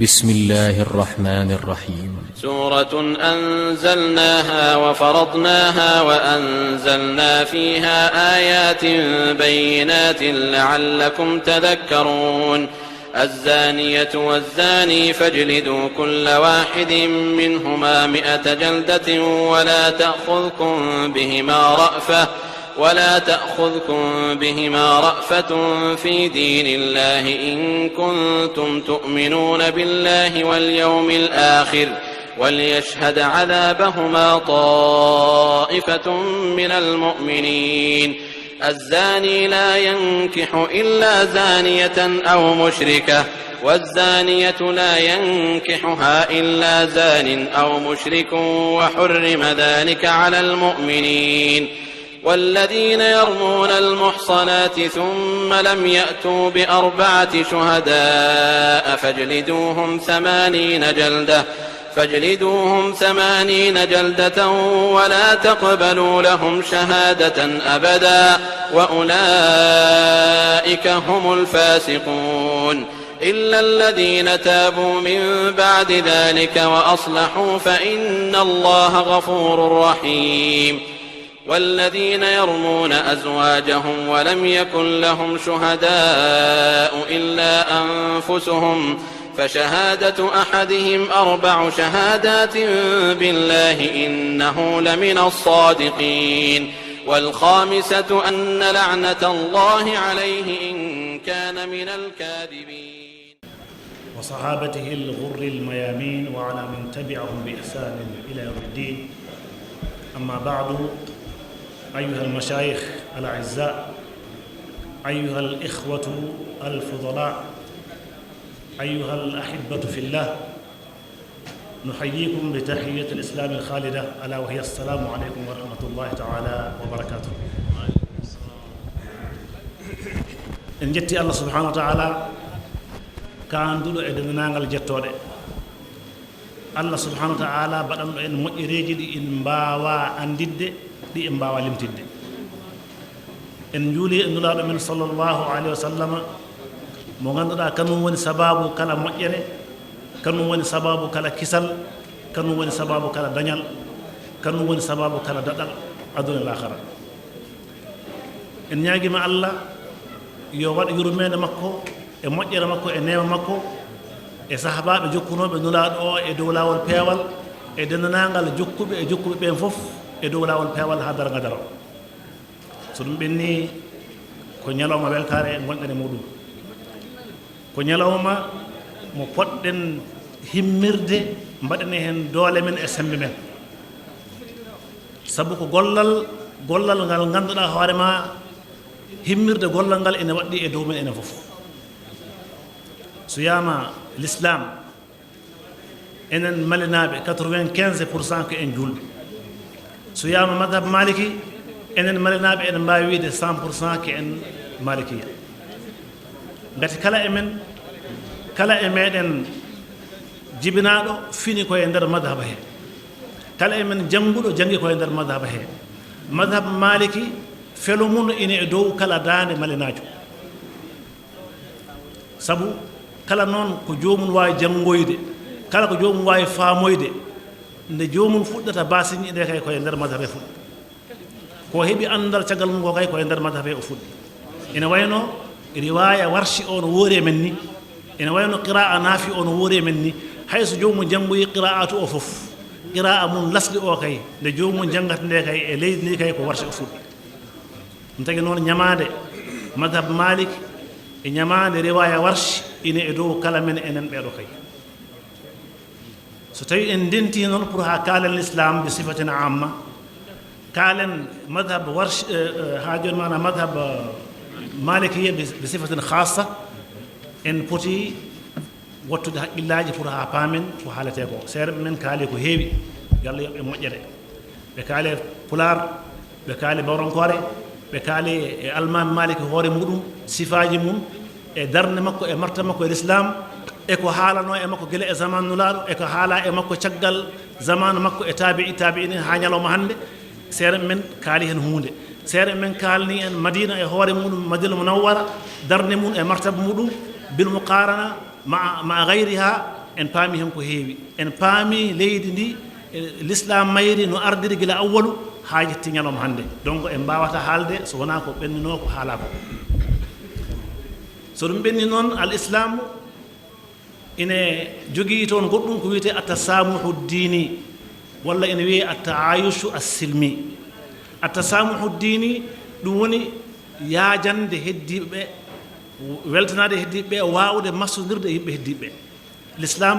بسم الله الرحمن الرحيم. سورة أنزلناها وفرضناها وأنزلنا فيها آيات بينات لعلكم تذكرون. الزانية والزاني فاجلدوا كل واحد منهما 100 جلدة ولا تأخذكم بهما رأفة في دين الله إن كنتم تؤمنون بالله واليوم الآخر وليشهد عذابهما طائفة من المؤمنين. الزاني لا ينكح إلا زانية أو مشركة والزانية لا ينكحها إلا زان أو مشرك وحرم ذلك على المؤمنين. والذين يرمون المحصنات ثم لم يأتوا ب4 شهداء فاجلدوهم 80 جلدة ولا تقبلوا لهم شهادة أبدا وأولئك هم الفاسقون. إلا الذين تابوا من بعد ذلك وأصلحوا فإن الله غفور رحيم. والذين يرمون أزواجهم ولم يكن لهم شهداء إلا أنفسهم فشهادة أحدهم 4 شهادات بالله إنه لمن الصادقين. والخامسة أن لعنة الله عليه إن كان من الكاذبين. وصحابته الغر الميامين وعلى من تبعهم بإحسان إلى يوم الدين. أما بعد، أيها المشايخ الأعزاء، أيها الإخوة الفضلاء، أيها الأحبة في الله، نحييكم بتحية الإسلام الخالدة ألا وهي السلام عليكم ورحمة الله تعالى وبركاته. إن جتي الله سبحانه وتعالى كان دلو إدنان الجتوري الله سبحانه وتعالى بدل إن مؤريجي إن باوا أندد دي إن باوا لمتد إن جولي إن الله من صلى الله عليه وسلم mo ganduɗa kanum woni sababu kala moƴƴere, kanum woni sababu kala kisal, kanum woni sababu kala dañal, kanum woni sababu kala daɗal aduna lahara. En ñaguima Allah yo waɗa yurmede makko e moƴƴere makko e neema makko e sahabaɓe jokkunoɓe nulaɗo o e dow lawol peewal e dendanagal jokkuɓe e jokkuɓe ɓen fof e dow lawol peewal ha dara gadara. So ɗum ɓenni ko ñalawma weltare e gonɗen e muɗum, ko ñalawma mo poɗɗen himmirde mbaɗene hen doole men e sembe men, sabu ko gollal ngal ganduɗa hoorema himmirde gollal ngal ene waɗɗi e dow men enen fof. so yama l'islam enen malinaɓe 95% ko en julɓe. so yama madhab maliki enen malinaɓe enen mbawi wiide 100% ko en malikiya. ngati kala e meɗen jibinaɗo fini koye nder madhaba he, kala e men jannguɗo jangi koye nder madhaba he. madhab maliki felo mum ine e dow kala dande malinajo, sabu kala noon ko jomum wawi janngoyde, kala ko jomum wawi faamoyde, nde jomum fuɗɗata basiñi nde kay koye nder madhab he fuɗɗi, ko heeɓi andal caggal mum ko kay koye nder madhab he o fuɗɗi. ene wayno riwaya warshi o no woori e men ni, ene wayno qira'a naafi o no woori e men ni. hayso jomum janngoyi qira'atu o fof, qira'a mum lasɗi o kay nde jomum janngata nde kay e leydi ndi kay ko warshi o fuɗɗi. ɗum tagi noon ñamade madhab malik e ñamade riwaya warshi ine e dow kala men enen ɓeɗo kay. so tawi en ndenti noon pour ha kaalen l'islam bi sifatin amma, kaalen madhab warshi ha joni mana madhab malikiya bi sifatin khassa, en poti wattude haqqillaji pour ha paamen ko haalete ko. seere men kaali ko heewi, yo Allah yoɓɓe moƴƴere. ɓe kaali pular, ɓe kaali bawronkore, ɓe kaali e almami maliki hoore muɗum, sifaji mum e darde makko e marta makko e l'islam, e ko haalano e makko guila e zaman nulaɗo, e ko haala e makko caggal zamanu makko e tabi'in ha ñalawma hande. seere men kaali hen hunde, seere men kalni en madina e hoore muɗum madina munawwara, darde mum e martaba muɗum bil muqarana ma ghayriha en paami hen ko heewi en paami leydi ndi l'islam mayri no ardiri gila awwalu haa yetti ñalawma hannde donc en mbawata haalde so wona ko ɓenninoo ko haala ko so ɗum ɓenni noon al islamu ine jogii toon goɗɗum ko wiyete attasamuhu dini walla ene wiye attaayushu assilmi attasamuhu dini ɗum woni yaajande heddiiɓe ɓe weltanade heddiiɓe ɓe waawde maslodirde e yimɓe heddiiɓe ɓe l'islam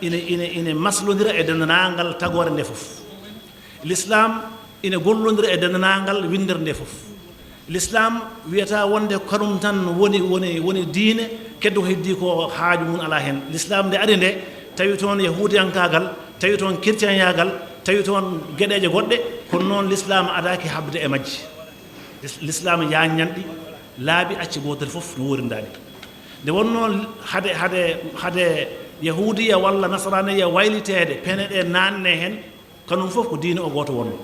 ine maslodira e dendanangal tagore nde fof l'islam ine gollodira e dendanangal windere nde fof l'islam wiyata wonde kanum tan woni diine keddo ko heddi ko haaju mum ala hen l'islam nde ari nde tawi toon yahudiyankagal tawi toon chrétien yagal tawi toon gueɗeje goɗɗe kono noon l'islam adaki habde e majji l'islam yaññanɗi laabi acci gotel fof no worindaɗi nde wonno hade yahudiya walla nasraniya waylitede pene ɗe nanne hen kanum fof ko diine o goto wonno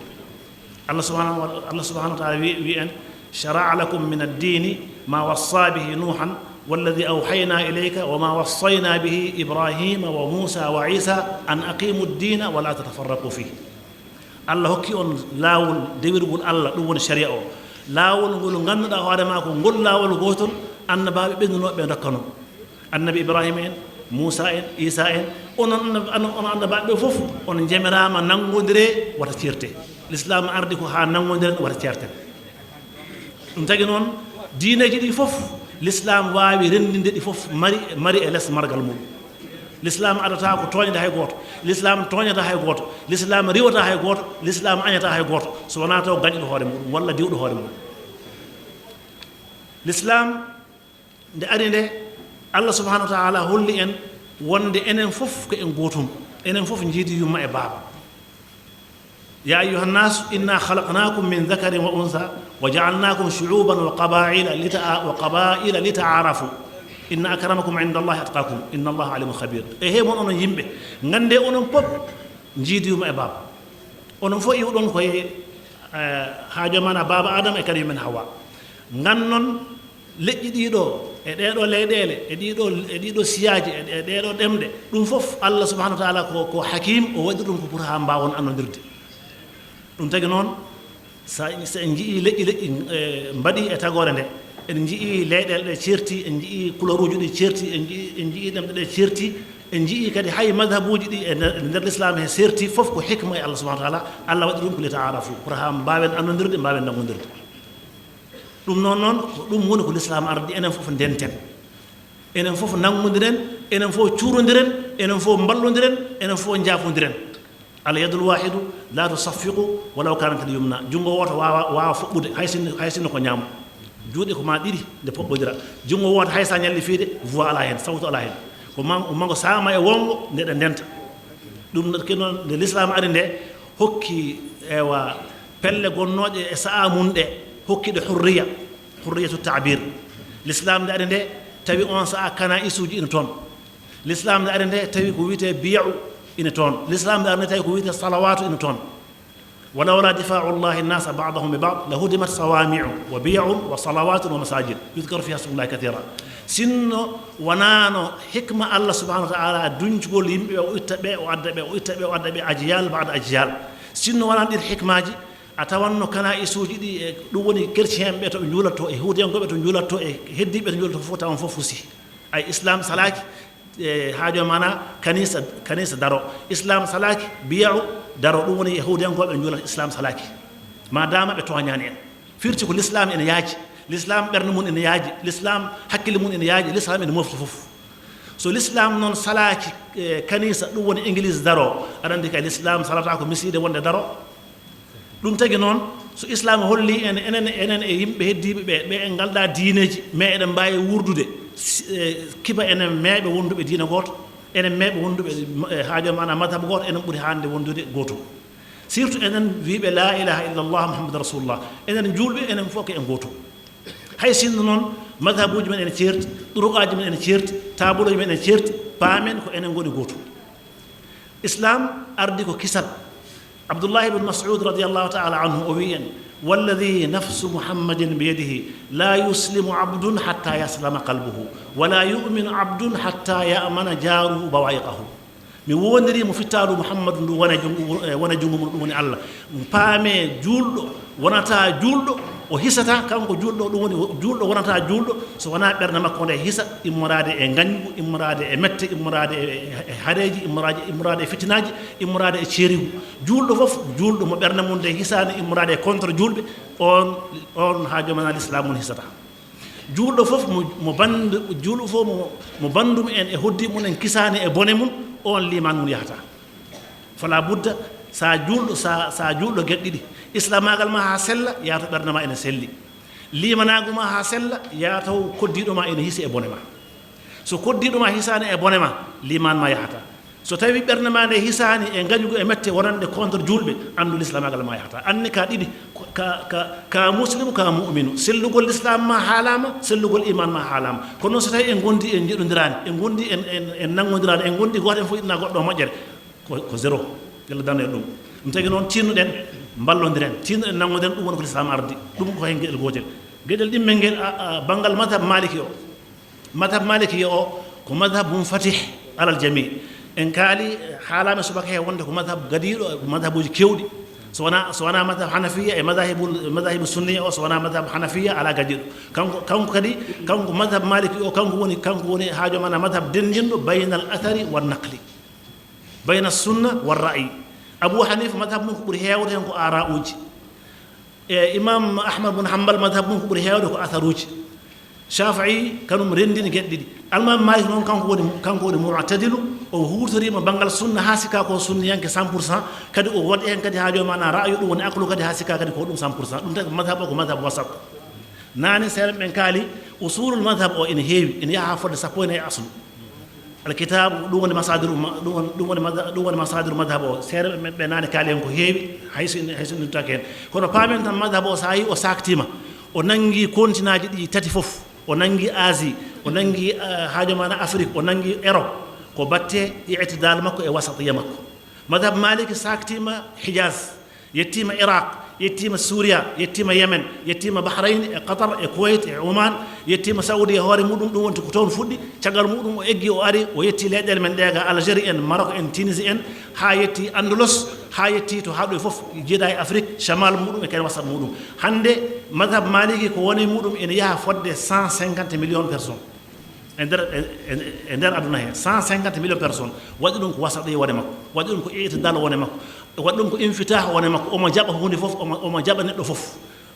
allah subhanahu wa taala wi en shara'a lakum min ad-dini ma wassa bihi nuhan والذي أوحينا إليك وما وصينا به إبراهيم وموسى وعيسى أن أقيموا الدين ولا تتفرقوا فيه الله هكي أن لاول ديرغول الله دون الشريعة لاول غول غندا هوره ماكو غول لاول غوتون أن باب بن نوبه دكانو النبي إبراهيم موسى عيسى أن باب فوف أن جمرama nangondire wata cierté l'islam ardi ko ha nangondire wata cierté dum tagi non diineji di fof l'islam waawi rendinde di fof mari e les margal mum l'islam adata ko toñada hay goto l'islam toñada hay goto l'islam riwata hay goto l'islam añata hay goto so wona taw gañdo hoore mum walla diwdo hoore mum l'islam nde ari nde allah subhanahu wa ta'ala holli en wonde enen fof ko en gotum enen fof jiidi yumma e baaba يا أيها الناس إنا خلقناكم من ذكر وأنثى وجعلناكم شعوبا وقبائل لتعارفوا إن أكرمكم عند الله أتقاكم إن الله عليم خبير إيه من أن يمبه غندي أنم بوب نجيدي يوم أباب أنم فوق يقولون كوي حاجة من باب آدم أكرم من حواء غنن لجديدو إديدو ليدele إديدو سياجي إديدو دمده دون فوف الله سبحانه وتعالى كو حكيم وودرون كو برها مباون أنو درتي ɗum tagi noon so en jii leƴƴi mbaɗi e tagore nde en jii leyɗele ɗe certi en jii couleur uji ɗi certi en jii ɗemɗe ɗe certi en jii kadi hay madhabuji ɗi e nder l'islam he certi fof ko hikma e allah subahana taala allah waɗi ɗum ko li taarafu pour ha mbawen annodirde mbawen nangodirde ɗum noon ko ɗum woni ko l'islam ardi enen fof ndenten enen fof nangodiren enen fof cuurodiren enen fof mballodiren enen fof jaafodiren اليد الواحد لا تصفق ولو كانت اليمنى جونغو وota waawa foɓɓude hay sinno ko ñaamo juuɗe ko ma ɗiɗi nde poɓɓodira junngo woota hay sa ñalli fiide voix ala hen sawtu ala hen ko mango saama e wongo nde ɗe ndenta ɗum ke noon nde l'islam ari nde hokki ewa pelle gonnooƴe e sa'a mum ɗe hokkiɗe hurriyatu tabir l'islam nde ari nde tawi on sa'a kana isuji ina toon l'islam nde ari nde tawi ko wiyete biya'u ina toon l'islam nde ari nde tawi ko wiyete salawatu ina toon ولولا دفاع الله الناس بعضهم ببعض لهدمت صوامع وبيع وصلوات ومساجد يذكر فيها اسم الله كثيرا سنو ونانو حكمة الله سبحانه وتعالى دنجول يمبي ويتبع وأدبي أجيال بعد أجيال سنو ونان دير حكمة جي أتوانو كنا يسوجي دي دووني كرشيم بيتو نجولتو يهوديان بيتو نجولتو هدي بيتو نجولتو فوتا وفوفوسي أي إسلام سلاك حاجة معنا كنيسة دارو إسلام سلاك بيعو daro ɗum woni yahudiyankoɓe njulata islam salaki madama ɓe toñani en firti ko l'islam ene yaaji l'islam ɓerde mum ene yaaji l'islam hakkille mum ene yaaji l'islam ene mofti fof so l'islam noon salaki kanisa ɗum woni église daro aɗa andi kay l'islam salata ko miside wonde daro ɗum tagi noon so islam holli enen e yimɓe heddiɓe ɓe en galɗa diineji mais eɗen mbawi wurdude kiba enen meeɓe wonduɓe diina goto enen meeɓe wonduɓe haajo mana madhabu goto enen ɓuuri hande wondude goto surtout enen wiiɓe la ilaha illallah muhammadu rasulullah enen julɓe enen fof ko en goto hay sinno noon madhabuji men ene ceerti ɗuruqaji men ene ceerti tabuloji men ene ceerti paamen ko enen goni goto islam ardi ko kisal abdullah ibn mas'ud radiallahu taala anhu o wi en والذي نفس محمد بيده لا يسلم عبد حتى يسلم قلبه ولا يؤمن عبد حتى يأمن جاره بوائقه mi wondiri mo fittaɗo mouhammadou ndu wona jungo mum ɗum woni allah paame juulɗo wonata juulɗo o hisata kanko juulɗo ɗum woni juulɗo wonata juulɗo so wona ɓerde makko nde hisa immorade e gañgu immorade e mette immorade e hareji immorade e fitinaji immorade e ceerigu juulɗo fof juulɗo mo ɓerde mum nde hisani immorade e contre julɓe on ha jomana l'islam mum hisata juulɗo fof mo bandu juulɗo fof mo bandum en e hoddi mum en kisani e bone mum on liman mum yahata fala budda sa juulɗo geɗɗiɗi islamagal ma ha sella yato ɓerde ma ene selli limanagu ma ha sella yataw koddiɗo ma ene hisi e bone ma so koddiɗo ma hisani e bone ma liman ma yahata so tawi ɓerde ma nde hisani e gañugo e mette wonande contre julɓe andu l'islamagal ma yahata anni ka ɗiɗi ka muslimu ka mu'minu sellugol l'islam ma haalama sellugol iman ma haalama kono noon so tawi en gondi en jiɗodirani en gondi en nangodirani en gondi goto en fof iɗna goɗɗo moƴƴere ko zéro yalla dano en ɗum ɗum tagi noon tinnuɗen ballodiren tinnuɗen nangoden ɗum woni ko l'islam ardi ɗum ko hen gueɗel gotel gueɗel ɗimmel ngel banggal madhab maliki o ko madhab mum fatih alal jami en kaali haalama subaka he wonde ko madhab gadiɗo ko madhabuji kewɗi so wona madhab hanafiya e madahibu sunniya o so wona madhab hanafiya ala gadiɗo kanko kadi kanko madhab maliki o kanko woni haajo mana madhab dendinɗo bayna al athari wa naqli bayna sunna wa ra'yi abou hanifa madhab mum ko ɓuuri hewde hen ko ara uji e imam ahmad bun hanbal madhab mum ko ɓuuri hewde ko atharuji shafii kanum rendini gueɗe ɗiɗi almam malik noon kanko woni mu'tadilu o hutorima banggal sunna ha sika ko sunniyanke 100% kadi o waɗi hen kadi haajo mana ra'yu ɗum woni aqlu kadi ha sika kadi ko ɗum 100% ɗum tagi madhab o ko madhab wasat nani seeɗa ɓen kaali usulul madhab o ene heewi ene yaha fodde sappo ene e aslu alkitabu ɗum woni masadiru madhab o seeɗa ɓe nani kaali hen ko heewi hayso innutake hen kono paamen tan madhab o sa yi o saktima o nangi continent ji ɗi tati fof o nangi asie o nangi haajo mana afrique o nangi europe ko batte i'tidal makko e wasatiya makko madhab maliki saktima hijaz yettima iraq yettima suria yettima yemen yettima bahrain e qatar e kuwait e oman yettima saudi e hoore muɗum ɗum wonti ko toon fuɗɗi caggal muɗum o eggi o ari o yetti leyɗele men ɗega algérie en maroc en tunisie en ha yetti andalos ha yetti to haɗo e fof jeeɗa e afrique chamal muɗum e kene wasat muɗum hande madhab maliki ko woni muɗum ene yaha fodde 150 millions personnes e nder aduna he 150 millions personnes waɗi ɗum ko wasaɗo e wone makko waɗi ɗum ko i'tidal wone makko waɗi ɗum ko infitah wone makko omo jaɓa hunde fof omo jaɓa neɗɗo fof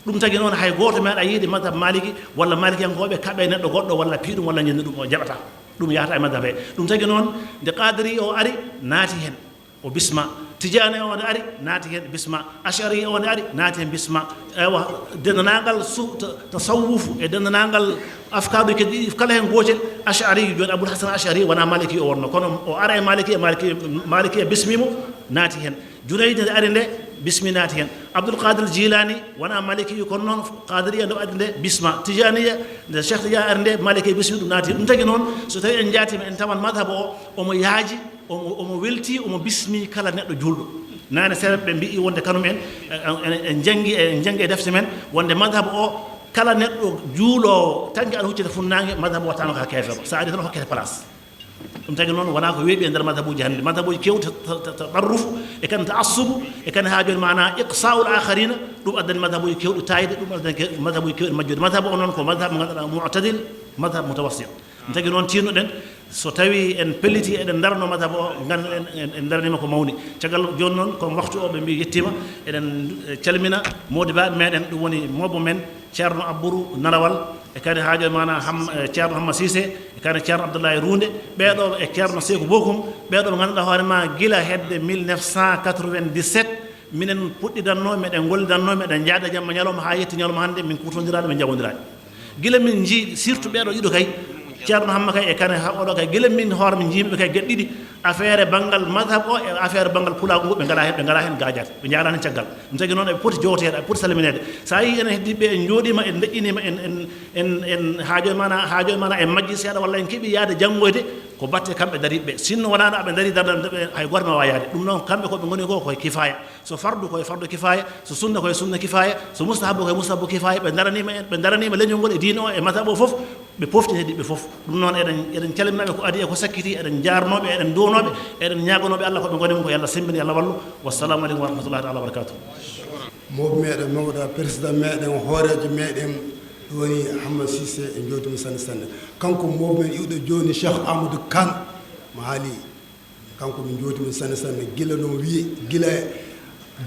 ɗum tagi noon hay goto meeɗa yiide madhab maliki walla malikiyankoɓe kaɓe neɗɗo goɗɗo walla piiɗum walla ñande ɗum o jaɓata ɗum yahata e madhab he ɗum tagi noon nde qadiri o ari naati hen o bisma tijani o ne ari naati hen bisma ashari o ne ari naati hen bisma ewa dendanagal tasawufu e dendanagal afkaɗo kadi ɗiɗi kala hen gotel ashari joni aboul hasan ashari wona maliki o wonno kono o ara e maliki e bismimo naati hen junayde nde ari nde bismi naati hen abdoul qadir jilani wona maliki kono noon qadiriya nde ari nde bisma tijaniya nde cheikh tidia ari nde maliki e bismi ɗum naati hen ɗum tagi noon so tawi en jaatima en tawan madhab o omo yaaji omo welti omo bismi kala neɗɗo julɗo nane seeɗa ɓe mbi wonde kanum en jangi e defte men wonde madhab o kala neɗɗo juulowo tanki aɗa huccita funnague madhab wattano ka kefero sa ari tan hokkete place ɗum tagi noon wona ko weeɓi e nder madhabuji hannde madhabuji kewti taɗarrufu e kane taassubu e kane ha joni mana iqsaul akharina ɗum addani madhabuji kewɗi tayde ɗum addani madhabuji kewɗi majjude madhabu o noon ko madhab mo ganduɗa mu'tadil madhab mutawassit ɗum tagi noon tinnuɗen so tawi en pelliti eɗen darno madhab o ganduɗen en darnima ko mawni caggal joni noon ko waktu o ɓe mbi yettima eɗen calmina modibaɓe meɗen ɗum woni mobbo men ceerno abbourou narawal e kadi haajo mana ceerno hamma sisé e kadi ceerno abdoullahi runde ɓeɗo e ceerno seeko bokum ɓeɗo ɓe ganduɗa hoorema guila hedde 1997 minen puɗɗidanno meɗen gollidanno meɗen jaada jamma ñalawma ha yetti ñalawma hannde min kutodiraɗo min jawodiraɗe guila min jii surtout ɓeɗo ɗiɗo kay ceerno hamma kay e kane oɗo kay guila min hoore min jiiɓeɓe kay gueɗe ɗiɗi affaire banggal madhab o e affaire banggal pulago ngo ɓe ngala hen gajat ɓe jarani caggal ɗum tagi noon eɓe poti jowteɗe eɓe poti salminede sa yi enen heddiɓe en jooɗima en deƴƴinima en haajo mana en majji seeɗa walla en keeɓi yaade janggoyde ko batte kamɓe dariɓe sinno wonano aɓe dari darde hay goto ma wayade ɗum noon kamɓe koɓe goni ko koye kifaya so fardu koye fardu kifaya so sunna koye sunna kifaya so mustahabu koye mustahabu kifaya ɓe daranima leñol ngol e diine o e madhab o fof ɓe pofti heeɗiɓe fof ɗum noon eɗen calminaɓe ko adi e ko sakkiti eɗen jarnoɓe eɗen duwnoɓe eɗen ñagonoɓe Allah koɓe goni mum ko yallah sembini Allah wallu wassalamu aleykum wa rahmatullahi taala wa barakatuh mawɓe meɗen mawɗa président meɗen hoorejo meɗen woni Hamad Cissé e jooɗimi sanne sanne kanko mawɓe iwɗo joni Cheikh Amadou Kane mo haali kanko min jooɗimi sanne sanne gila no wiye gila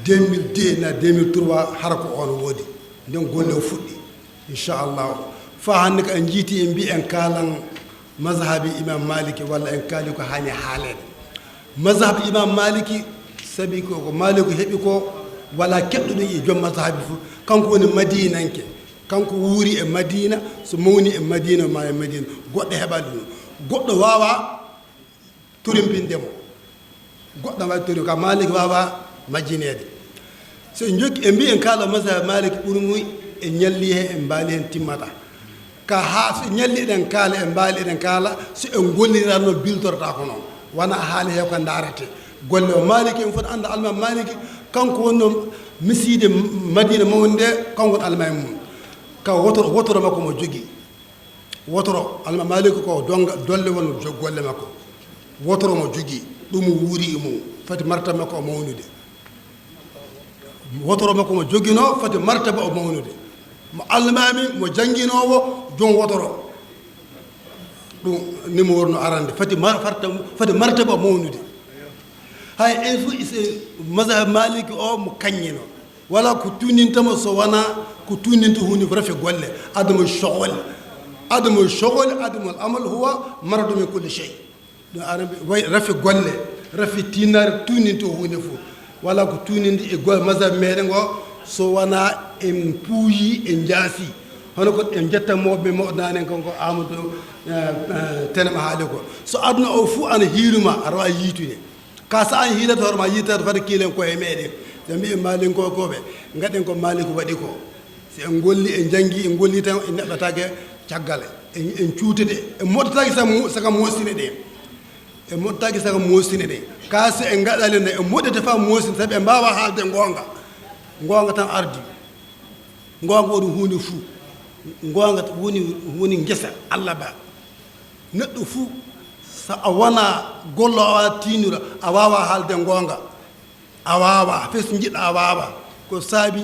2002 na 2003 hara ko on woodi nden golle o fuɗɗi inchallah fa hannde ko en jiiti en mbi en kaalan mazhabi imam maliki walla en kaali ko hani haalede mazhabi imam maliki sabi ko maliki heɓi ko wala keɓɗo ɗum e joom mazhabi fof kanko woni madinanke kanko wuuri e madina so mawni e madina ma e madina goɗɗo heɓani ɗum goɗɗo wawa torimpindemo goɗɗo wawi torim ka maliki wawa majjinede so en jokki e mbi en kaala mazhabi maliki ɓuri muy e ñalli he en mbaali hen timmata ka ha so ñalliɗen kaala e mbaali eɗen kaala so en golliranno biltorta ko noon wona haali he ko darete golle o maliki en foti anda alma maliki kanko wonno miside madina mawde kanko woni alma e mum ka wotoro makko mo jogui wotoro alma maliki ko donga dolle won golle makko wotoro mo jogui ɗum wuuri e mum fati martaba makko o mawnude wotoro makko mo joguino fati martaba o mawnude mo almami mo jangguinowo jon wotoro ɗum nimo worno arande fati martaba o mawnude hay en fu mazhab maliki o mo kaññino wala ko tunintama so wona ko tuninta hunde ko rafi golle adama shogol adama amal huwa maradu min kulli shay ɗum arabe way rafi golle rafi tinare tuninta hunde fof wala ko tuninde e golle mazhab meɗen o so wona en puuyi en jaasi hono ko en jettamoɓe mawɗanen kanko amadou tenema haali ko so aduna o fuu ana hiiruma aɗa wawi yiitude ka sa an hiilata hoorema yiitata fata kiilen koye meɗen so mbi malinkokoɓe gaɗen ko maliko waɗi ko si en golli en janggi en golli tan en neɓɓatake caggal en cuutude en moɗtatake saka mosine ɗe en moɗtatake saka mosine ɗe ka so en gaɗali no en moɗete fa mosine saabi en mbawa haalde gonga tan ardi gonga waɗi hunde fuu gonga woni guesa Allah ba neɗɗo fuu so a wona gollo a tinira a wawa haalde gonga a wawa fes jiɗɗa a wawa ko saabi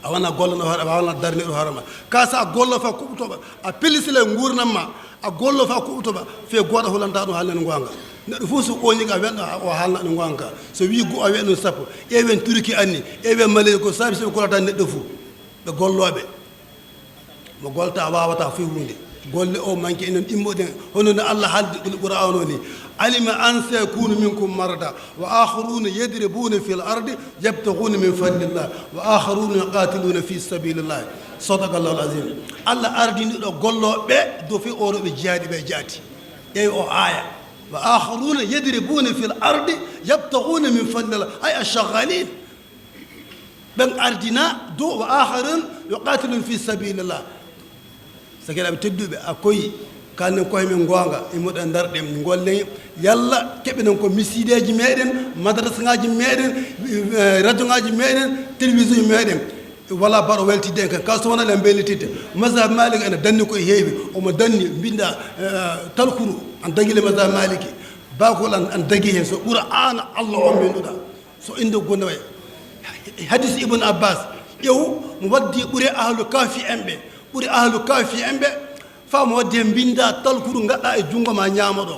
a wona gollono hoore a wawna darniɗo hoorema ka sa a gollo fa kuɓtoɓa a pellisile gurnam ma a gollo fa kuɓtoɓa fe goɗo hulanta ɗum haalnen gonga neɗɗo fof so ɓoñi a weɗɗo o haalna ɗum gonga so wi go a wiya ɗum sappo ƴeewen turki anni ƴeewen malais ko saabi soɓe gollata neɗɗo fof ɓe golloɓe mo golta a wawata fof hunde golle o manque enen ɗimmoɗen hono no Allah haaldi ɗum qur'an o ni alima an sayakunu minkum marada wa akharuna yadribuna fil ardi yabtaghuna min fadlillah wa akharuna yuqatiluna fi sabilillah sadaqallahu alazim Allah ardini ɗo golloɓe do fe oroɓe jihaadi ɓe jaati ƴeewi o aya wa akharuna yadribuna fil ardi yabtaghuna min fadlillah ay ashghalin ɓen ardina do wa akharun yuqatiluna fi sabilillah sakiraɓe tedduɓe a koyi kalnen koye men gonga immoɗen darɗen gollen yalla keɓenen ko misideji meɗen madrasa ngaji meɗen radio ngaji meɗen télévision meɗen wala baɗo weltidde en kan ka so wona ɗen bellitidde mazhab malik ene danni koye heewi omo danni mbinda talkuru an daguile mazhab maliki bakol an dagui hen so ɓuura an Allah on menduɗa so inde gonde way hadis ibn abbas ƴeew mo waddi ɓuure ahlu kafi en ɓe ɓuri ahlu kafi en ɓe famo wadde binda talkuru gaɗɗa e jungo ma ñaama ɗo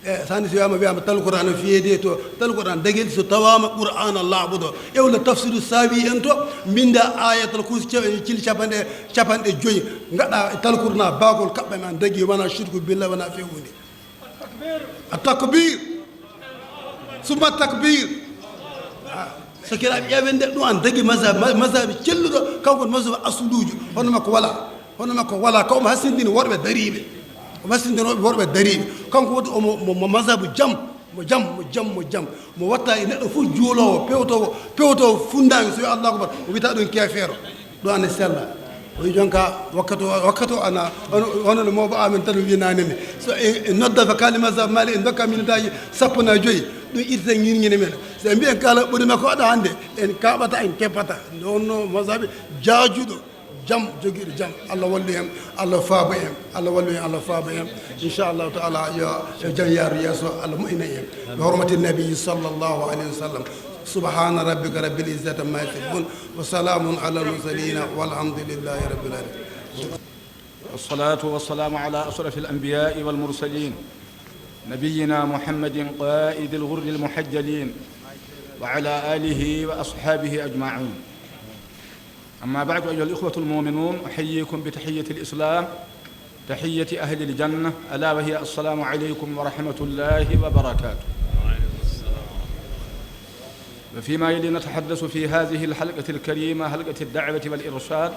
e sani so wiyama wiyama talkuru ana fiyede to talkuru ana daguel so tawama qur'ana laaɓuɗo ƴewla tafsiru sawi en to binda ayatal kursi cili capanɗe joyyi gaɗɗa e talkuru na bakol kaɓɓe ma dagui wona shirku billah wona fewude a takbir summa takbir so kiraɓe ƴeewen nde ɗum an dagui mazhabi celluɗo kanko n mazhabi asuluji hono makko wala ka omo hasindini worɓe dariɓe omo hasindinoɓe worɓe dariɓe kanko wodi omo mazhabu jam mo watta e neɗɗo fof juulowo pewtowo fundami so wi allahu akbar o wiyata ɗum kefeero ɗo ane sella ويجونكا وقتو أنا الموضوع من تنوينا نمي نضف كلمة مالي إن ذكر من داي سبنا جوي دو إذن ينين من سأمبي إن كلا بدي ما كودا عندي إن كابتا إن كبتا نونو مذهب جاجودو جم جوجير جم الله وليهم الله فابهم الله وليهم الله فابهم إن شاء الله تعالى يا جيار يسوع المؤمنين بحرمة النبي صلى الله عليه وسلم سبحان ربك رب العزة ما يصفون وسلام على المرسلين والحمد لله رب العالمين. والصلاة والسلام على أشرف الأنبياء والمرسلين نبينا محمد قائد الغر المحجلين وعلى آله وأصحابه أجمعين. أما بعد أيها الإخوة المؤمنون أحييكم بتحية الإسلام تحية أهل الجنة ألا وهي السلام عليكم ورحمة الله وبركاته. وفيما يلي نتحدث في هذه الحلقة الكريمة حلقة الدعوة والإرشاد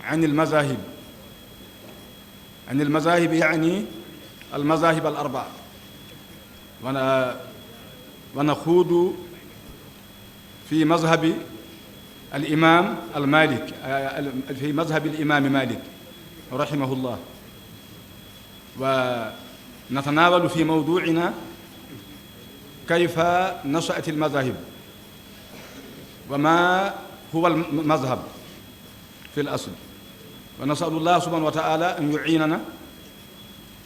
عن المذاهب. عن المذاهب يعني المذاهب الأربعة، ونخوض في مذهب الإمام المالك، في مذهب الإمام مالك رحمه الله، ونتناول في موضوعنا كيف نشأت المذاهب وما هو المذهب في الأصل، ونسأل الله سبحانه وتعالى أن يعيننا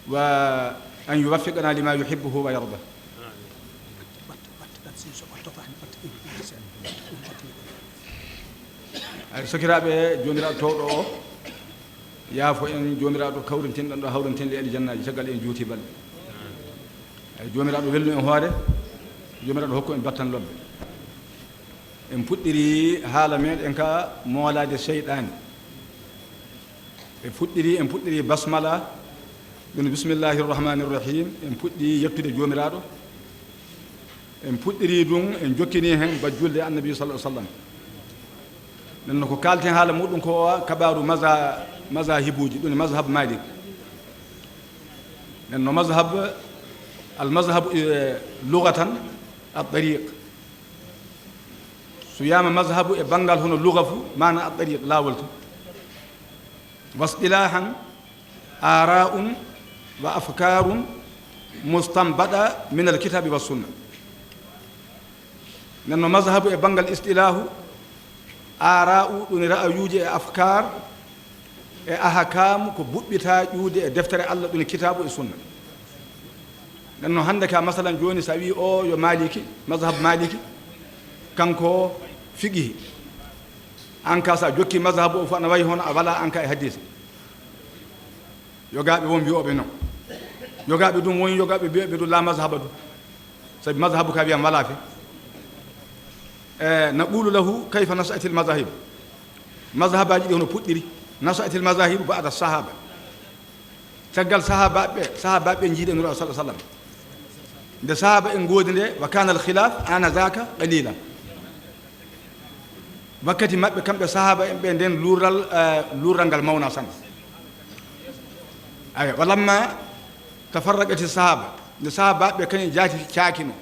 وأن يوفقنا لما يحبه ويرضى. sakiraaɓe joomiraaɗo towɗo o yaafo en joomiraaɗo kawrintinɗon ɗo hawrintinɗe e jannaji caggal en juuti balɗe. joomiraaɗo welnu en hoore, joomiraaɗo hokku en battanlobbe. en puɗɗiri haala meɗen ka moolaade seyɗaani. en puɗɗiri basmala ɗum bisimillahi irrahmani irrahim. en puɗɗi yettude joomiraaɗo. en puɗɗiri ɗum en jokkini hen bajjulde annabi sallallahu alaihi wasallam. nenno ko kalten haala muɗum ko kabaru mazahibuji ɗum mazhab malik. nenno mazhab almazhab lugatan at-tariq. so yama mazhabu e bangal hono luga fu mana at-tariq lawol to. wasdilahan ara'un wa afkarun mustanbada min alkitabi was sunna. nenno mazhabu e bangal istilahu ara'u ɗum ra'ayuji e afkar e ahkam ko buɓɓita ƴuude e deftere Allah ɗum kitabu e sunna. nenno hande ka masalan joni sa wi o yo maliki mazhab maliki kanko fiqihi, an ka sa jokki mazhabu o fu ana wayi hono a wala an ka e hadise. yogaɓe won mbiyoɓe noon, yogaɓe ɗum woni yogaɓe mbiyoɓe ɗum la mazhaba ɗum, sabi mazhabu ka wiyam wala fe. نقول له كيف نشأت المذاهب. مذهباji ɗi hono puɗɗiri. نشأت المذاهب بعد الصحابة. caggal sahabaɓe jiiɗe nura sallallahu alaihi wasallam. nde sahaba en goodi nde wa kana al khilaf anazaka qalila. wakkati maɓɓe kamɓe sahaba en ɓe nden luural ngal mawna sanne. aya walamma tafarraqati sahaba, nde sahabaɓe kañum jaati caakino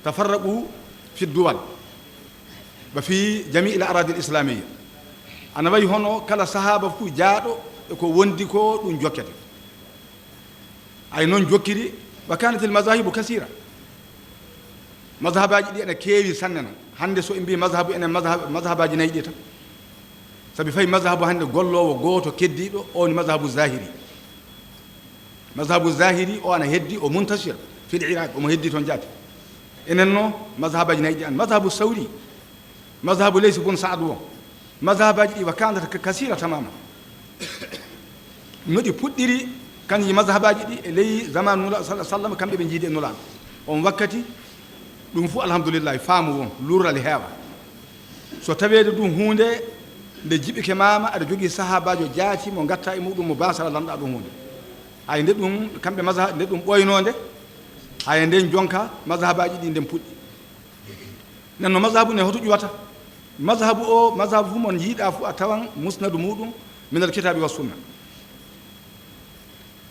tafarraqu fi duwal ba fi jami il aradi l islamia. ana wayi hono kala sahaba fu jaaɗo eko wondi ko ɗum jokkete. ay noon jokkiri wa kanat il mazahibu kasira. mazhabaji ɗi ene keewi sanne noon. hande so en mbi mazhabu enen mazhabaji nayi ɗi tan, sabi fayi mazhabu hande gollowo gooto keddiɗo o ni mazhabu zahiri. mazhabu zahiri o ana heddi o muntasir fil iraq, omo heddi toon jaati. enen noon mazhabaji nayi ɗi an mazhabu sawri, mazhabu leysi bun saad o, mazhabaji ɗi wa kanata kasira tamama. no ɗi puɗɗiri kanji mazhabaji ɗi e ley zaman nula sallallahu sallam kamɓe ɓe jiidi e nulaɗo on wakkati. ɗum fu alhamdulillah faamu won luural heewa. so taweede ɗum hunde nde jiɓike mama aɗa jogii sahabajo jaati mo gatta e muɗum mo basara lanɗa ɗum hunde. hay nde ɗum kamɓe mazhab nde ɗum ɓoynode hay nden jonka mazhabaji ɗi nden puɗɗi. nenno mazhabu ne hoto ƴuwata. mazhabu o mazhabu fu mon jiiɗa fu a tawan musnadu muɗum min al kitabi wa sunna.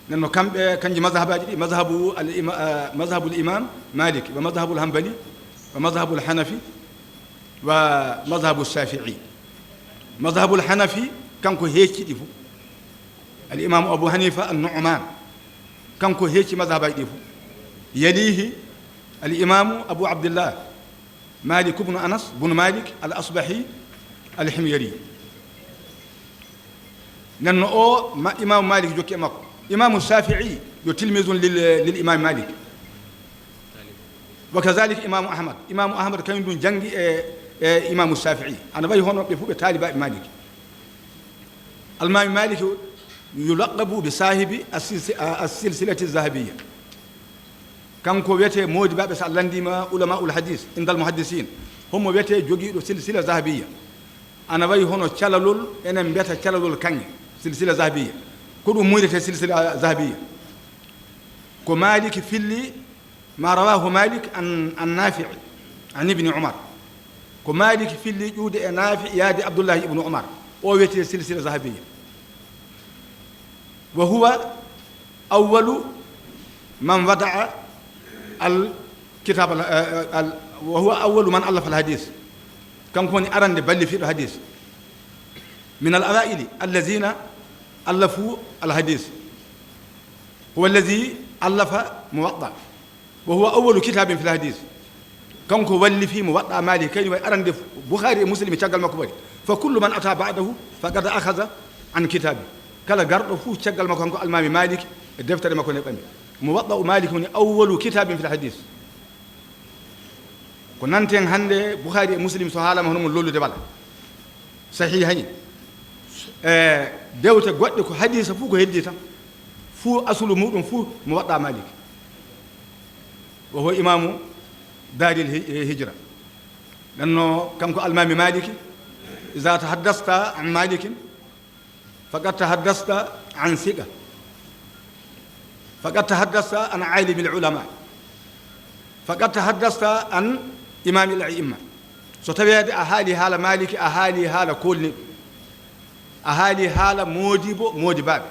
nenno kamɓe kanji mazhabaji ɗi mazhabu al imam malik wa mazhabu al hanbali wa mazhabu al hanafi wa mazhabu shafi'i. مذهب الحنفي كانكو هيك ديفو الإمام أبو حنيفة النعمان كانكو هيك مذهب ديفو يليه الإمام أبو عبد الله مالك بن أنس بن مالك الأصبحي الحميري ننو إمام مالك جوكي ماكو إمام الشافعي يتلمذ للإمام مالك وكذلك إمام أحمد كان يدون جنگي إمام الشافعي أنا باي هون بفوق طالب مالك الإمام مالك يلقب بصاحب السلسلة الذهبية كان كويته مود باب سالندي ما علماء الحديث عند المحدثين هم ويته جوغي سلسلة ذهبية أنا باي هون تشاللول أنا مبيتا تشاللول كاني سلسلة ذهبية كل مويدة سلسلة ذهبية كمالك في اللي ما رواه مالك عن نافع عن ابن عمر كمالك في اللي يود نافع يادي عبد الله ابن عمر ويته سلسلة ذهبية وهو أول من وضع الكتاب وهو أول من ألف الحديث كان كوني أرن بل في الحديث من الأوائل الذين ألفوا الحديث هو الذي ألف موطأ وهو أول كتاب في الحديث كان كولي في موطأ مالك كي أرن بخاري مسلم يشغل مكبري فكل من أتى بعده فقد أخذ عن كتابه كلا قرض فو شغل مكان الإمام مالك الدفتر مكان يقمي موطأ مالك هو أول كتاب في الحديث كنا نتين هند بخاري مسلم سهالة مهنم اللولو دبال صحيحين دewte goɗɗe ko hadisa fuu ko heddi tan fuu asulu muɗum fuu mo waɗɗa malik wo ho imamu daril hijra lanno kanko almami maliki iza tahaddasta an malikin faqad tahaddasta an siga faqad tahaddasta an alimi alulama faqad tahaddasta an imami al-a'imma so tawede a haali haala maliki a haali haala kolni أهالي حالة موديبو موديباب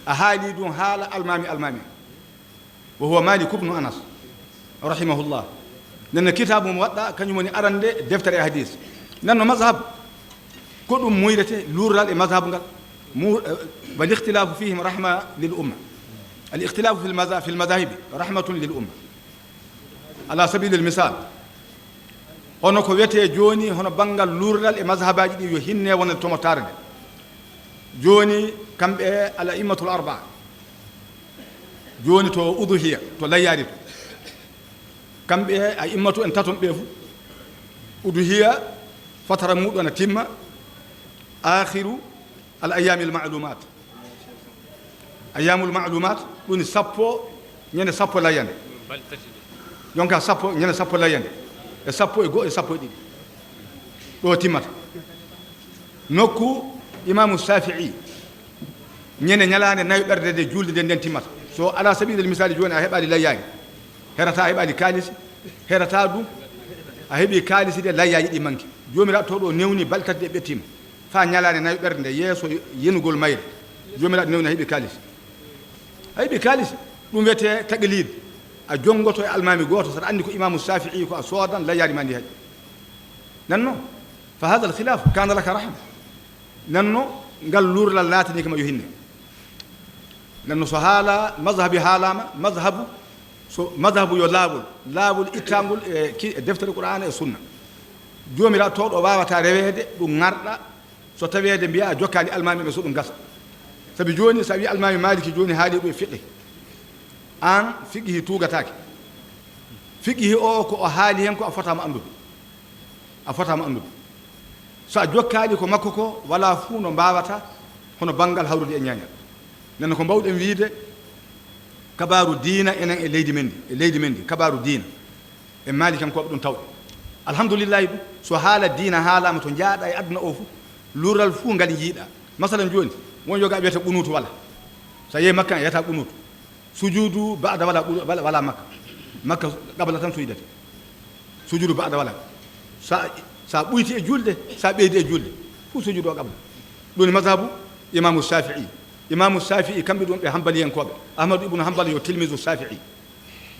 أهالي دون حالة المامي وهو مالك بن أنس رحمه الله لأن كتاب موضع كان يموني أرند دفتر الحديث لأنه مذهب كل مويرته لورال المذهب والاختلاف فيهم رحمة للأمة الاختلاف في المذاهب رحمة للأمة على سبيل المثال هنا كويته جوني هنا بانغال لورال المذهب دي يهني وانا تومتارد جوني كم الأئمة الأربعة جوني تو أضحية تو لا يارد كم أئمة أنتم بيفو أضحية فترة مودة تم آخر الأيام المعلومات أيام المعلومات دون سبو ين سبو لا ين يونكا سبو ين سبو لا ين سبو يغو سبو دي دو تيمات نوكو إمام الشافعي ñene ñalaande nayi ɓerdede julde nden timmata so ala sabili misali joni a heɓali layyaji herata heɓali kalisi herata ɗum a heeɓi kalisi de layyaji ɗi manki jomiraɗo to ɗo newni baltati ɗe ɓettima fa ñalaande nayi ɓerde nde yeeso yenugol mayre jomiraɗo newni a heeɓi kalisi a heeɓi kalisi ɗum wiyete taqlid a jongoto e almami goto saɗa andi ko imamu shafii ko a soodan layyaji ma ndi haƴi nanno fa hada al khilaf kana laka rahma nanno ngal lurlal laatini kama yo hinne nanno so haala mazhabi haalama mazhabu yo laawol ittangol e deftere qur'ana e sunna joomira towɗo wawata rewede ɗum ŋarɗa so tawede mbiya a jokkani almami ɓe so ɗum gasa sabi joni sa wi almami maliki joni haali ɗo e fiqhi an fiqhi tugatake fiqhi o ko o haali hen ko a fotama andude so a jokkaaɗi ko makko ko wala fuu no mbawata hono banggal hawrude e ñañal nen ko mbawɗen wiide kabaru diina enen e leydi men ndi kabaru diina e maali kankoɓe ɗum tawɗe alhamdoulillahi ɗum so haala diina haalama to jaaɗa e aduna o fuu lural fuu ngal jiiɗa masalan joni won yoga wiyata ɓunutu wala so yeehi makka yiyata ɓunutu sujudu baada wala makka qabla tan suyidate sujudu baada wala sa ɓuyti e julde sa ɓeydi e julde fu sujudu o qabla ɗum ni mazhabu imamu shafii kamɓe ɗum ɓe hambaliyenkoɓe ahmadou ibnu hambal yo tilmisu shafii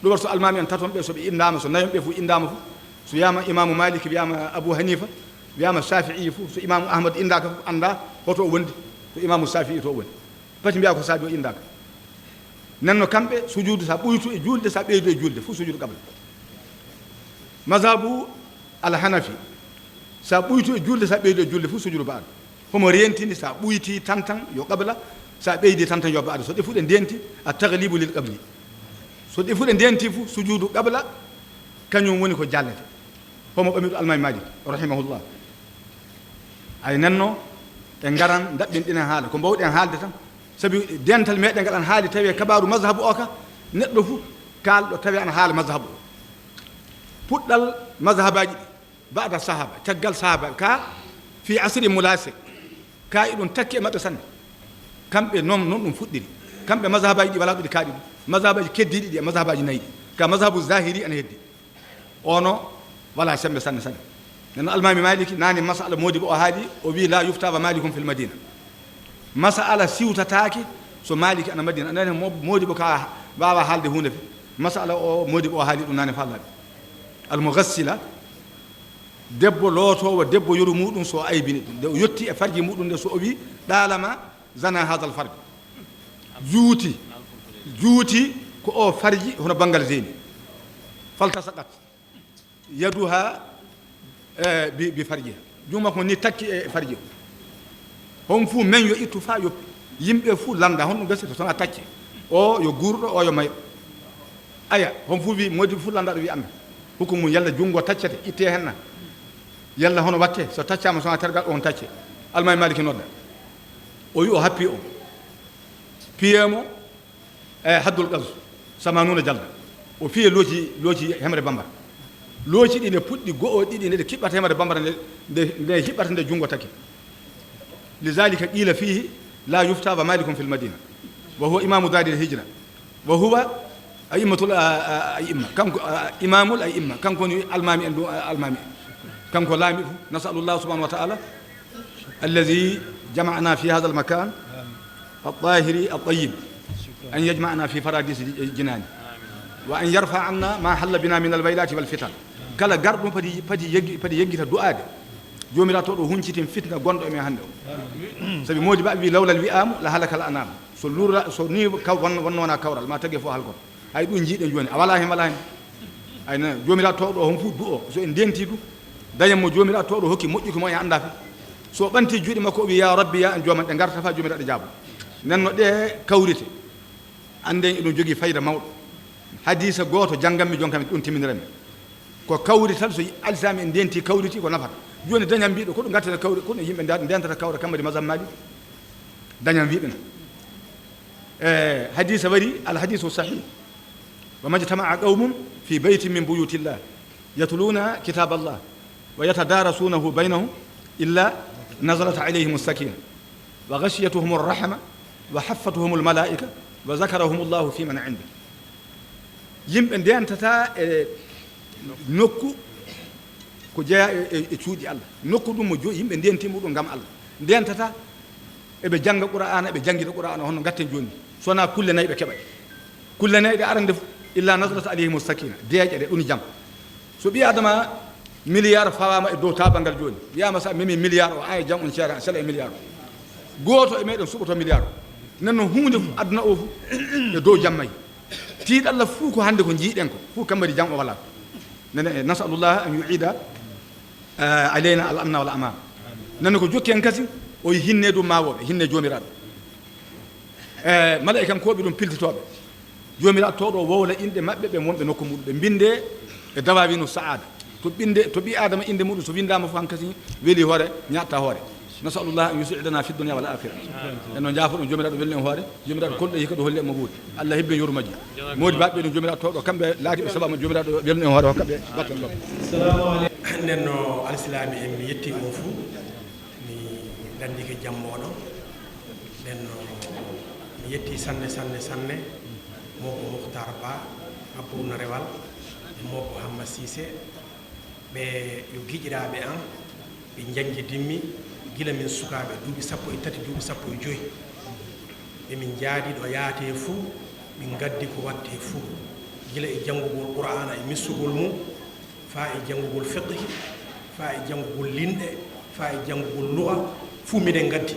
ɗum wato almami en taton ɓe soɓe indama so nayon ɓe fof indama fof so wiyama imamu malik wiyama abou hanifa wiyama Shafi'i fu so Imam Ahmad indaka fu anda hoto wondi so Imam Shafi'i to wondi pati mbiya ko sabi o indaka nanno kamɓe sujudu sa ɓuytu e julde sa ɓeydu e julde fu sujudu qabla mazhabu al hanafi sa ɓuytu e julde sa ɓeydu e julde fu sujudu ba'da homo rentini sa ɓuyti tantan yo qabla sa ɓeydi tantan yo ba'da so ɗefuɗe ndenti a taglibu lil qabli so ɗefuɗe ndenti fu sujudu qabla kañum woni ko jallete homo ɓamiɗo almami malik rahimahullah ay nanno e ngaran daɓɓinɗinen haala ko mbawɗen haalde tan sabi dental meɗen ngaɗan haali tawi kabaru mazhabu o ka neɗɗo fu kalɗo tawi ana haala mazhabu o puɗɗal mazhabaji ɗi ba'da sahaba caggal sahaba ka fi asri mulasi ka e ɗum takki e maɓɓe sanne kamɓe noon ɗum fuɗɗiri kamɓe mazhabaji ɗi wala ɗo ɗi kaaɗi ɗum mazhabaji keddiɗi ɗi e mazhabaji nayyi ɗi ka mazhabu zahiri ana heddi ono wala sembe sanne sanne neno almami maliki nani masala modibo o haali o wi la yuftaba malikum fil madina masala siwtataki so maliki ana madina anani modibo ka wawa haalde hunde fe masala o modibo o haali ɗum nani fallaɓe almughassila debbo lootowo debbo yoru muɗum so aybini ɗum nde o yetti e farji muɗum nde so o wi ɗalama zana hadal farji juuti ko o farji hono banggal zeni faltasaqat yaduha bi farjiha juma ko ni takki e farji hon fu men yo ittu fa yoppi yimɓe fu landa hon ɗum gasi to sona takki o yo gurɗo o yo mayo aya hon fu wi modi fu landa ɗo wi anda hukumu yalla jungo taccete itte henna yalla hono watte so taccama sona tergal on tacce almay maliki nodda o wi o happi o piyemo e haddul qaz sama nuna jalda o fiye looci hemre bambara looci ɗi ne puɗɗi go'o ɗiɗi nde kiɓɓata hemre bambara nde hiɓɓata nde jungo taki lidalika qila fihi la yuftaba malikum fil madina wa huwa imamu dari lhijra wa huwa aimatul aimma kanko imamul aimma kanko ni almami en almami kanko laami fu nasalullah subhanahu wa ta'ala alladhi jama'na fi hadha al makan الطاهر الطيب أن يجمعنا في فراديس جنان وأن يرفع عنا ما حل بنا من الويلات والفتن كلا غرب فدي يجي الدعاء جومي لا تودو هونتين فتنه غوندو مي هاندو سبي مودي بابي لولا الوئام لا هلك الانام سو لور سو ني كاw wonnona kawral ma tagi fo halko ay dum jiiden joni a wala hen wala hen ay na joomi la tawdo hon fu du o so en denti du dañam mo joomi la tawdo hokki moƴƴuki mo e anda fe so banti juudi makko wi ya rabbi ya en jooman de garta fa joomi la de jaabu nenno de kawrite ande edum jogi fayda mawdo hadisa goto jangammi jonkami dum timinirami ko kawri tal so alisami en denti kawriti ko nafata joni dañam biido ko dum gattata kawri ko yimbe dentata kawra kamari mazam mali dañam wiibena hadisa wari al hadithu sahih wa majtama'a qaumun fi baytin min buyutillah yatluna kitab Allah wa yatadarasunahu bainahum illa nazalat alayhim as-sakinah wa ghashiyatuhum ar-rahmah wa haffatuhum al-malaa'ikah wa zakarahum Allah fi man 'indah yimbe dentata nokku ko jeya e cuuɗi Allah nokku ɗum mo jo yimɓe ndentimo ɗum ngam Allah ndentata eɓe janga qur'ana eɓe jangguida qur'ana hono gatten joni sona kulle nayyi ɓe keɓay kulle nayyi ɗe arande illa nasalat alayhim sakina deeƴe ɗe ɗum jam so ɓi adama milliard fawama e dow tabangal joni wiyama sa memi milliard o an e jam on ceera sela e milliard o goto e meɗen suɓoto milliard o nanno hunde fu aduna o fu e dow jammayi tiiɗallah fuu ko hande ko jiiɗen ko fuu kammari jam o wala nasalullah an yuida alayna al amna wal aman nanno ko jokki en kasi o hinne ɗum mawoɓe hinne jomiraɗo malaika koɓe ɗum piltitoɓe jomiraɗo toɗo wowla inɗe mabɓe ɓe wonɓe nokku muɗum ɓe binde e dawawino saada to ɓi adama inde muɗum so windama fof han kasi weeli hoore ñatta hoore nasalullah an yusidana fi dunia wal akhira en no jaafoɗon jomiraɗo welni en hoore jomiraɗo kolɗo hikka ɗo holli e mo wuuri allah hebbe yurmaji modi baɓe ɗum jomiraɗo toɗo kamɓe laatiɓe sabama jomiraɗo welni en hoore hokkaɓe batten ɗo assalamu aleykum nden no alislami en mi yetti on fuu mi dandike jammoɗo nden no mi yetti sanne moko Mouhtar Ba Abbouna Rewal e moko Hamma Cissé ɓe yo giƴiraɓe an ɓe janggidinmi gila min sukaɓe duuɓi 13 duuɓi 15 emin jaadi ɗo yaate fuu min gaddi ko watte fuu gila e janngugol qur'ana e missugol mum fa e janngugol fiqhi fa e janngugol linɗe fa e janngugol lu'a fuu miɗen ngaddi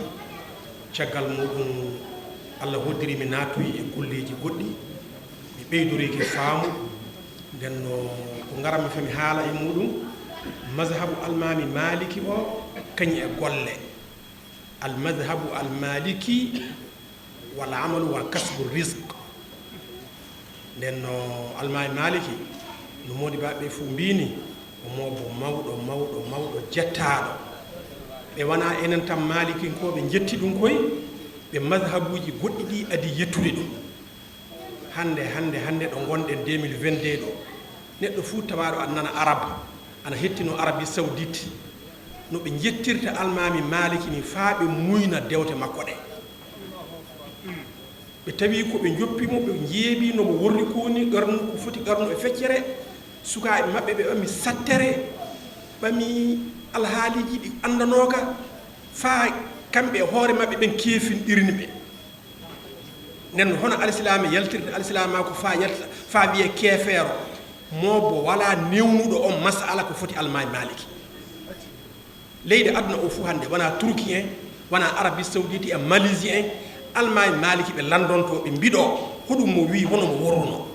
caggal muɗum Allah hoddiri mi naatoyi e golleji goɗɗi mi ɓeydoriki faamu nden no ko ngaratmi fami haala e muɗum mazhabu almami maliki o kañi e golle almadhabu almaliki wal amalu wal kasbu risque nden no almami maliki no modi baɓe fuu mbini o mobo mawɗo jettaɗo ɓe wona enen tan malikinkoɓe jetti ɗum koye ɓe mazhabuji goɗɗi ɗi adi yettude ɗum hande ɗo gonɗen 2022 ɗo neɗɗo fuu tawaɗo aɗa nana arabe ana hettino Arabie Saoudite no ɓe jettirta almami maliki ni faa ɓe muyna dewte makko ɗe ɓe tawi ko ɓe joppimo ɓe jeeɓi nomo worri koni garnu ko foti garnu e feccere sukaɓe maɓɓe ɓe ɓami sattere ɓami alhaaliji ɗi andanoka faa kamɓe e hoore maɓɓe ɓen keefinɗirni ɓe nden hono alislami yaltirde alislama ko faa yalta faa wiye keefeero mobo wala newnuɗo on masala ko foti almami maliki leydi aduna o fuu hande wona turki en wona Arabie Saoudite en Malaisie en almami maliki ɓe landonto ɓe mbiɗo hoɗum mo wi hono mo worruno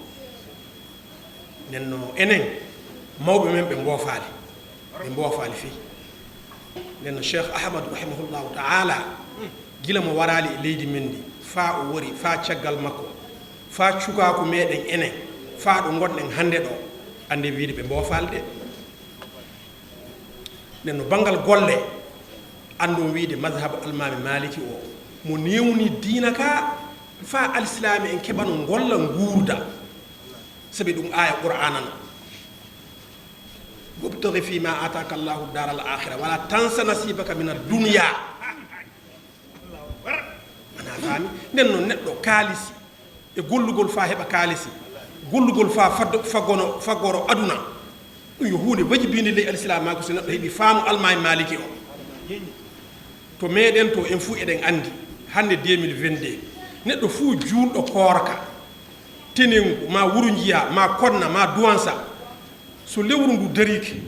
nden no enen mawɓe men ɓe mbofaali fi nden no Cheikh Ahmadou rahimahullahu taala gila mo warali e leydi men ndi fa o wori fa caggal makko fa cukako meɗen enen fa ɗo gonɗen hande ɗo ande wiide ɓe mbofalde nden no banggal golle andum wiide mazhabu almami maliki o mo newni diina ka fa alislami en keɓano golla guurda sabi ɗum aya qur'ana no wabtaghi fima ataka llahu dar al akhira wala tansa nasibaka min ad-dunya ana faami nden no neɗɗo kaalisi e gollugol fa heɓa kaalisi gollugol fa faggoro aduna ɗum yo hunde wajibinde ley alislamaako so neɗɗo heeɓi faamu almami maliki o to meɗen to en fuu eɗen andi hande 2022 neɗɗo fuu juulɗo koorka tenengu ma wuro jiya ma konna ma duwansa so lewru ndu dariki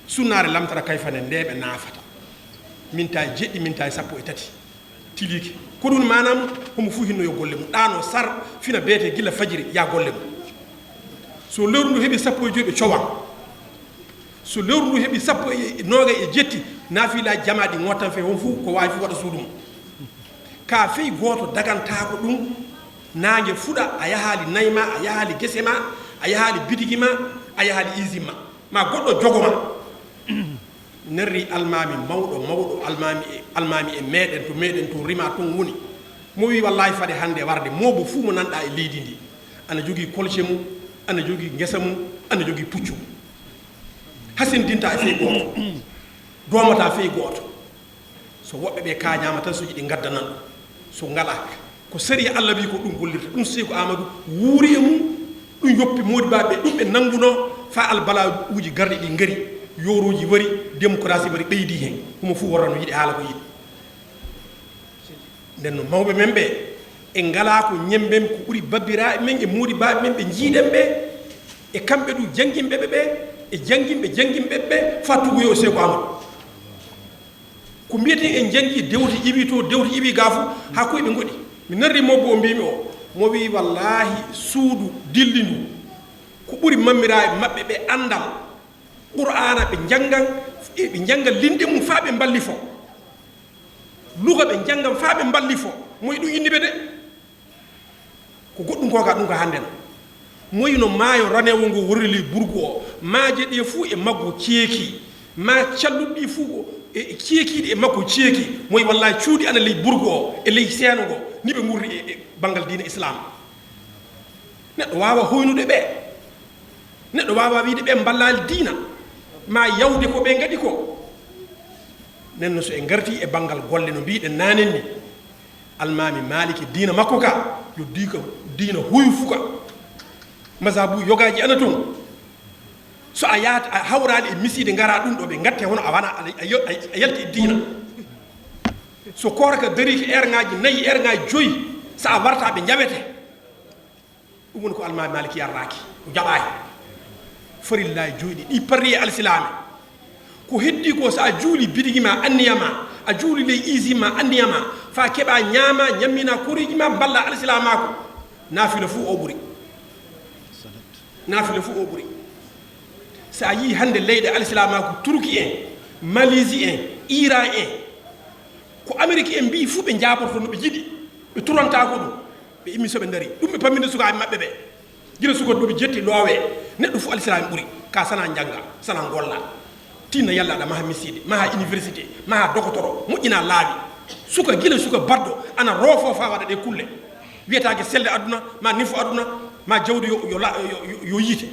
sunnare lamtara kayfane ndeɓe naafata minta jeɗɗi minta e 13 tiliki ko ɗum manam homo fuu hinno yo golle mum ɗano sar fina beete gila fajiri ya golle mum so lewru ndu heeɓi 15 ɓe cowan so lewru ndu heeɓi 17 naafilaji jamaɗi ngottan fe hon fuu ko wawi fuu waɗa suudu mum ka fey goto dagantako ɗum nangue fuɗa a yahali nayma a yahali guese ma a yahali bidigi ma a yahali usine ma goɗɗo jogoma nerri almami mawɗo almami e meɗen to rima toon woni mo wi wallahi fade hande warde mobo fuu mo nanɗa e leydi ndi ana jogui kolce mum ana jogui guesa mum ana jogui puccu hasindinta e fey goto domata fey goto so woɓɓe ɓe kañama tan soji ɗi gaddanan ɗum so ngalaka ko sari Allah wi ko ɗum gollirta ɗum Seykou Amadou wuuri e mum ɗum yoppi modibaɓe ɗum ɓe nanguno fa albala uji garɗi ɗi ngari yoruji wari démocratie wari ɓeydi hen humo fuu worrano yiɗi haala ko yiɗi nden no mawɓe men ɓe e ngala ko ñemben ko ɓuuri babbiraɓe men e modibaɓe men ɓe jiiɗen ɓe e kamɓe ɗu janguimɓeɓe ɓe e janguimɓe ɓe fa tugoyo Seykou Amadou ko mbiyeten en jangi dewti iwi to dewti iwi ga fu ha koye ɓe goɗi mi narri mobbo o mbimi o mo wi wallahi suudu dilli ndu ko ɓuuri mammiraɓe maɓɓe ɓe andal qur'ana ɓe jangga linde mum fa ɓe mballi fo luga ɓe janggan fa ɓe mballi fo moyi ɗum inniɓe de ko goɗɗum koka ɗum ko hande no moyi no maayo ranewo ngo worrili burgu o maaje ɗe fuu e maggo ceeki ma calluɗɗi fuu e ceekiɗi e makko ceeki moyi wallahi cuuɗi ana ley burgu o e ley seeno ngo ni ɓe gurri e banggal diina islam neɗɗo wawa hoynude ɓe neɗɗo wawa wiide ɓe mballali diina ma yawde ko ɓe gaɗi ko nenno so en garti e banggal golle no mbiɗen nanen ni almami maliki diina makko ka yo diina huyfuka masabu yogaji ana toon so a yaata a hawrali e miside ngara ɗum ɗo ɓe gatte hono a wana a yalti e diina so korka dariki aire ngaji 4 aire ngaji 5 sa a warta ɓe jawete ɗum woni ko almami maliki yarraki o jaɓaki farillahi joyɗi ɗi parri e alislami ko heddi ko sa juuli bidigi ma anniyama a juuli le easy ma anniyama fa keɓa ñaama ñammina koriji ma balla alislama ko naafila fu o ɓuri naafila fu o ɓuri sa yi hande leyɗe alislama ko turki en malaisie en iran en ko amérique en mbi fu ɓe jaborto no ɓe jiɗi ɓe turanta ko ɗum ɓe immi soɓe daari ɗum ɓe pamminde sukaɓe maɓɓe ɓe gila sukat ɗoɓe jetti loowe neɗɗo fu alislami ɓuri ka sana jangga sana golla tinna yallaɗa maha miside maha université maha doctoro moƴƴina laawi suka gila suka baddo ana roofo fa waɗa ɗe kulle wiyetake selde aduna ma nifo aduna ma jawdi yo yiite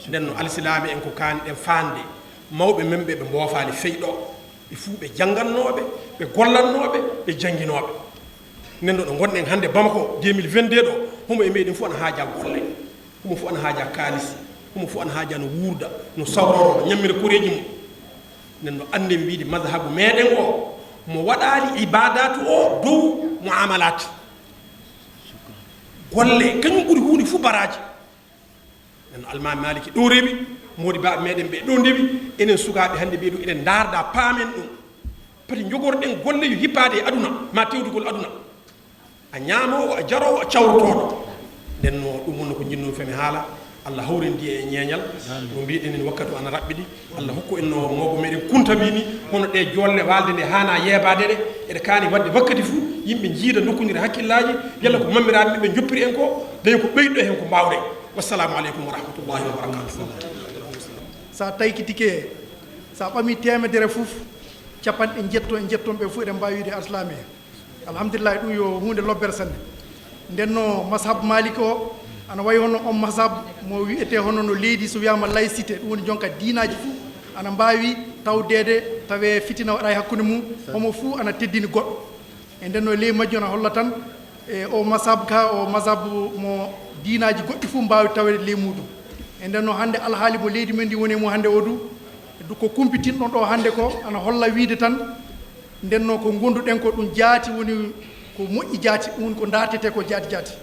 nden no alislami en ko kani ɗen fande mawɓe men ɓe ɓe mbofani feyɗo ɓe fuu ɓe janggannoɓe ɓe gollannoɓe ɓe jangguinoɓe nden ɗo ɗo gonɗen hande Bamako 2022 ɗo homo e meɗen fof ana haaja golle homo fof ana haaja kaalisi homo fof ana haaja no wuurda no sawroro no ñammira koreji mum nden no ande mi wiide madhabu meɗen o mo waɗali ibadatu o dow muamalat golle kañum ɓuuri hunde fuu baraji nden no almami maliki ɗo rewi modi baɓe meɗen ɓe ɗo ndewi enen sukaɓe hande ɓeɗo eɗen darda paamen ɗum pati jogorɗen golle yo hippade e aduna ma tewdugol aduna a ñaamowo a jarowo a cawrotoɗo nden no ɗum wonno ko jinnomi femi haala allah hawrendi e ñeeñal no mbiɗen en wakkatu ana raɓɓiɗi allah hokku en no mogo meɗen kuntawi ni hono ɗe jolle walde nde hana yeebade ɗe eɗe kaani wadde wakkati fuu yimɓe jiida dokkodira hakkillaji yalla ko mammiraɓe ɓe joppiri en ko dañi ko ɓeyɗo hen ko mbawɗe wassalamu aleykum wa rahmatullahi wa barakatuh sa taykitike sa ɓami temedere fof capanɗe jettonɓe fof eɗen mbawi wiide aslami alhamdulillah ɗum yo hunde lobbere sanne nden no mashab malik o ana wayi hono on mashab mo wiyete hono no leydi so wiyama laïcité ɗum woni jonka diinaji fou ana mbawi tawdede tawe fitina waɗa e hakkude mum homo fou ana teddini goɗɗo e nden no ley majju ana holla tan e o mashab ka o mashab mo diinaji goɗɗi fou mbawi tawede ley muɗum e nden no hande alhaali mo leydi men ndi woni mo hande o du ko kumpitinɗon ɗo hande ko ana holla wiide tan ndenno ko gonduɗen ko ɗum jaati woni ko moƴƴi jaati ɗum woni ko dartete ko jaati jaati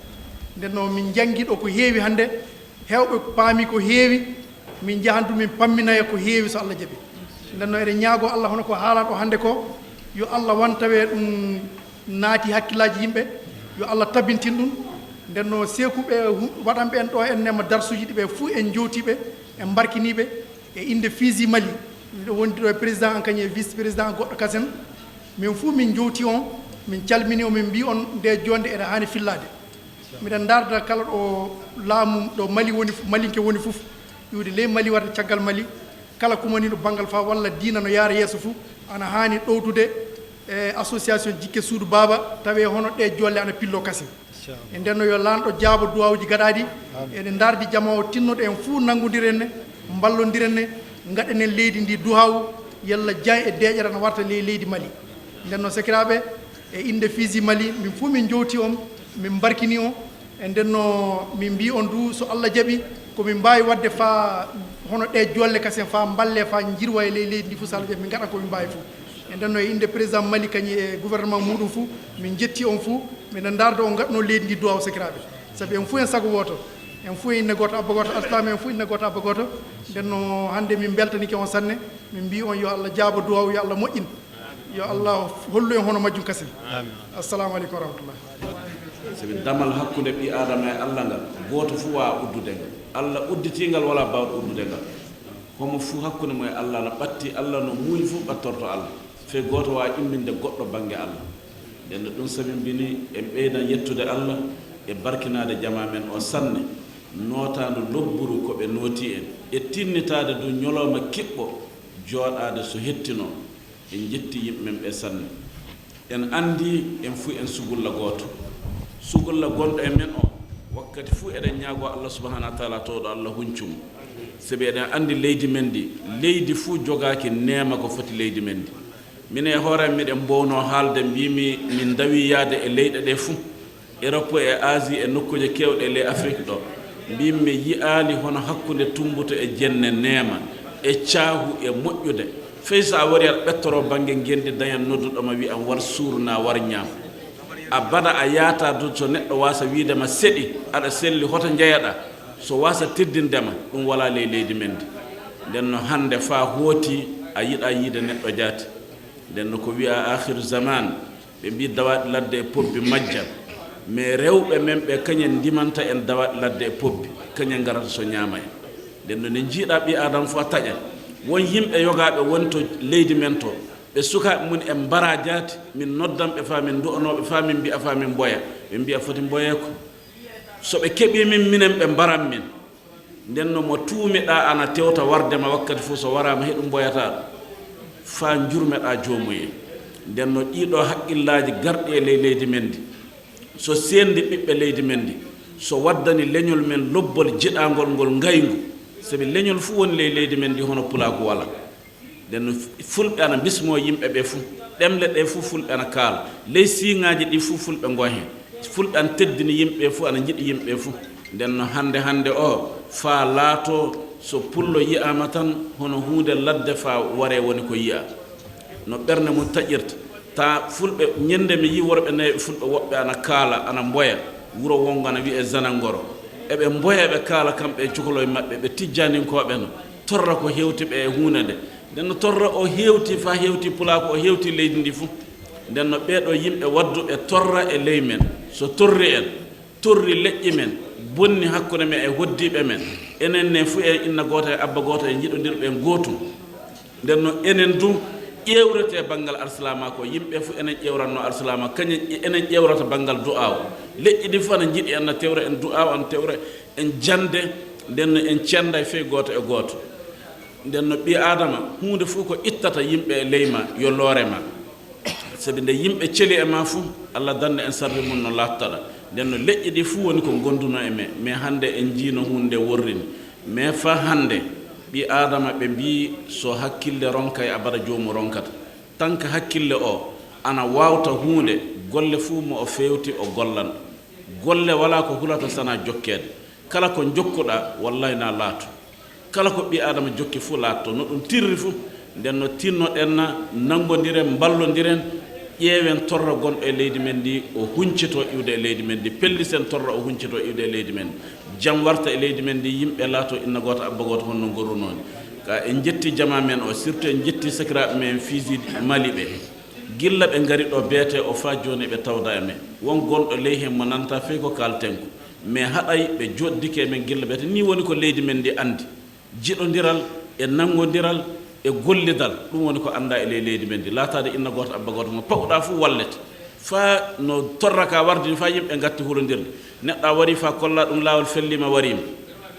ndenno min jangguiɗo ko heewi hande hewɓe paami ko heewi min jahandu min pamminaye ko heewi so Allah jaaɓi ndenno eɗen ñaago Allah hono ko haalaɗo hande ko yo Allah wantawe ɗum naati hakkillaji yimɓe yo Allah tabintin ɗum ndenno sekuɓe waɗanɓe en ɗo en nema darsuji ɗi ɓe fuu en jowtiɓe en barkiniɓe e inde Fizi Mali wondi ɗo e président en kañum e vice président goɗɗo kasen min fuu min jowti on min calmini o min mbi on nde jonde ene hani fillade miɗen darda kala ɗo laamu ɗo Mali woni malinke woni fof iwde ley Mali warde caggal Mali kala kumani ɗo banggal fa walla diina no yaara yeeso fou ana hani ɗowtude e association jikke suudu baba tawi hono ɗe jolle ana pillo kasen e ndenno yo lanɗo jaabo duwawuji gaɗaɗi eɗen dardi jama o tinnoɗo en fuu nanggodiren ne ballodiren ne gaɗenen leydi ndi duhawu yalla dian e deƴere ana warta leydi Mali ndenno sekiraɓe e inde Fizi Mali min fuu min jowti on min barkini on e ndenno min mbi on du so Allah jaaɓi komin mbawi wadde fa hono ɗe jolle kasen fa balle fa jirwa e leydi ndi fuu so Allah jaaɓi min gaɗa komin mbawi fuu e ndenno e inde président Mali kañi e gouvernement muɗum fuu min jetti on fuu miɗen darda on gaɗano leydi ndi duwaw sekiraɓe saabi en fuu en sago woto en fuu inne goto abba goto aslami en fuu inne goto abba goto ndenno hande min beltanike on sanne min mbi on yo Allah jaabo duwaw yo Allah moƴƴin yo Allah hollu en hono majjum kasen assalamu aleykum wa rahmatullah sabi damal hakkude ɓi adama e Allah ngal goto fuu wawa uddude ngal Allah udditingal wala bawɗo uddude ngal homo fuu hakkude mo e Allah no ɓatti Allah no muuyi fuu ɓattorto Allah fe goto wawa imminde goɗɗo banggue Allah nden ɗum sabi mbini en ɓeydan yettude Allah e barkinade jama men o sanne notandu lobburu koɓe nooti en e tinnitade du ñoloma kiɓɓo jooɗade so hettino en jetti yimɓe men ɓe sanne en andi en fuu en sugulla gooto sugulla gonɗo e men o wakkati fuu eɗen ñaago Allah subahanahu wa taala towɗo Allah huncumo sabi eɗen andi leydi men ndi leydi fuu jogaaki neema ko foti leydi men ndi min e hoore miɗen mbowno haalde mbimi min dawi yaade e leyɗe ɗe fuu Europe e Asie e nokkuje kewɗe ley Afrique ɗo mbimi mi yi'aali hono hakkunde tumbuto e jenne neema e caahu e moƴƴude fey so a wari aɗa ɓettoro baŋnge ngendi dañan nodduɗoma wi an war suurna war ñaam a bada a yaata du so neɗɗo waasa wiidema seɗi aɗa selli hoto jeeyaɗa so waasa teddindema ɗum wala ley leydi men ndi nden no hande fa hooti a yiɗa yiide neɗɗo jaati nden no ko wiya akhiru zaman ɓe mbi dawaɗi ladde e pobbi majjal mais rewɓe men ɓe kañen ndimanta en dawaɗi ladde e pobbi kañen garata so ñaama en nden no nde jiiɗa ɓi adam fo a taƴat won yimɓe yogaɓe woni to leydi men to ɓe sukaɓe mun en mbara jaati min noddanɓe fa min du'anoɓe fa min mbiya fa min mboya ɓe mbiya foti mboye ko so ɓe keeɓi min minen ɓe mbaran min nden no mo tuumiɗa ana tewta wardema wakkati fof so warama heɗum mboyata fa jurmeɗa joomuye nden no ɗiɗo haqqillaji garɗi e ley leydi men ndi so sendi ɓiɓɓe leydi men ndi so waddani leñol men lobbol jiɗangol ngol ngaygu sabi leñol fuu woni ley leydi men ndi hono pulaku wala nden no fulɓe ana bismo yimɓe ɓe fuu ɗemle ɗe fuu fulɓe ana kaala ley siŋaji ɗi fuu fulɓe ngo hen fulɓe ana teddini yimɓe fuu ana jiɗi yimɓe fuu nden no hande o fa laato so pullo yiyama tan hono hunde ladde fa ware woni ko yiya no ɓernde mum taƴirta ta fulɓe ñande mi yi worɓe nayi fulɓe woɓɓe ana kaala ana mboya wuro wongo ana wiye zanangoro eɓe mboya ɓe kaala kamɓe cukoloye maɓɓe ɓe tijjaninkoɓe no torra ko hewti ɓe e hunde nde nden no torra o hewti fa hewti pulako o hewti leydi ndi fuu nden no ɓeɗo yimɓe wadduɓe torra e ley men so torri en torri leƴƴi men bonni hakkude men e hoddiɓe men enen ne fuu e inna goto e abba goto e jiɗodirɓe gootum nden no enen du ƴewrete banggal alsilama ko yimɓe fuu enen ƴewratno alsilama kañen enen ƴewrata banggal du'aw leƴƴi ɗi fof ana jiɗi en no tewra en du'aw ana tewra en jande nden no en cenda e fey goto e goto nden no ɓi adama hunde fof ko ittata yimɓe e leyma yo loorema sabi nde yimɓe celi e ma fuu allah dande en sarri mum no lattaɗa nden no leƴƴi ɗi fuu woni ko gonduno e men mais hande en jiino hunde worrini mais fa hande ɓi adama ɓe mbi so hakkille ronka e abada jomum ronkata tant que hakkille o ana wawta hunde golle fuu mo o fewti o gollan golle wala ko hulata sana jokkede kala ko jokkuɗa wallahi na laato kala ko ɓi adama jokki fuu laatto no ɗum tirri fuu nden no tinnoɗenna nangodiren ballodiren ƴeewen torra gonɗo e leydi men ndi o huncito iwde e leydi men ndi pellisen torra o huncito iwde e leydi men jam warta e leydi men ndi yimɓe laato inna goto abba goto honno gorrunoon ka en jetti jama men o surtout en jetti sakiraɓe men fiiji mali ɓe gilla ɓe ngari ɗo beete o fa joni ɓe tawda e men won gonɗo ley hen mo nanta fey ko kalten ko mais haɗay ɓe joɗdike e men gilla beete ni woni ko leydi men ndi andi jiɗodiral e nangodiral e gollidal ɗum woni ko anda e ley leydi men ndi laatade inna goto abba goto mo pawɗa fof wallete fa no torra ka wardini fa yimɓe gatti hulodirde neɗɗa wari fa kolla ɗum laawol fellima warima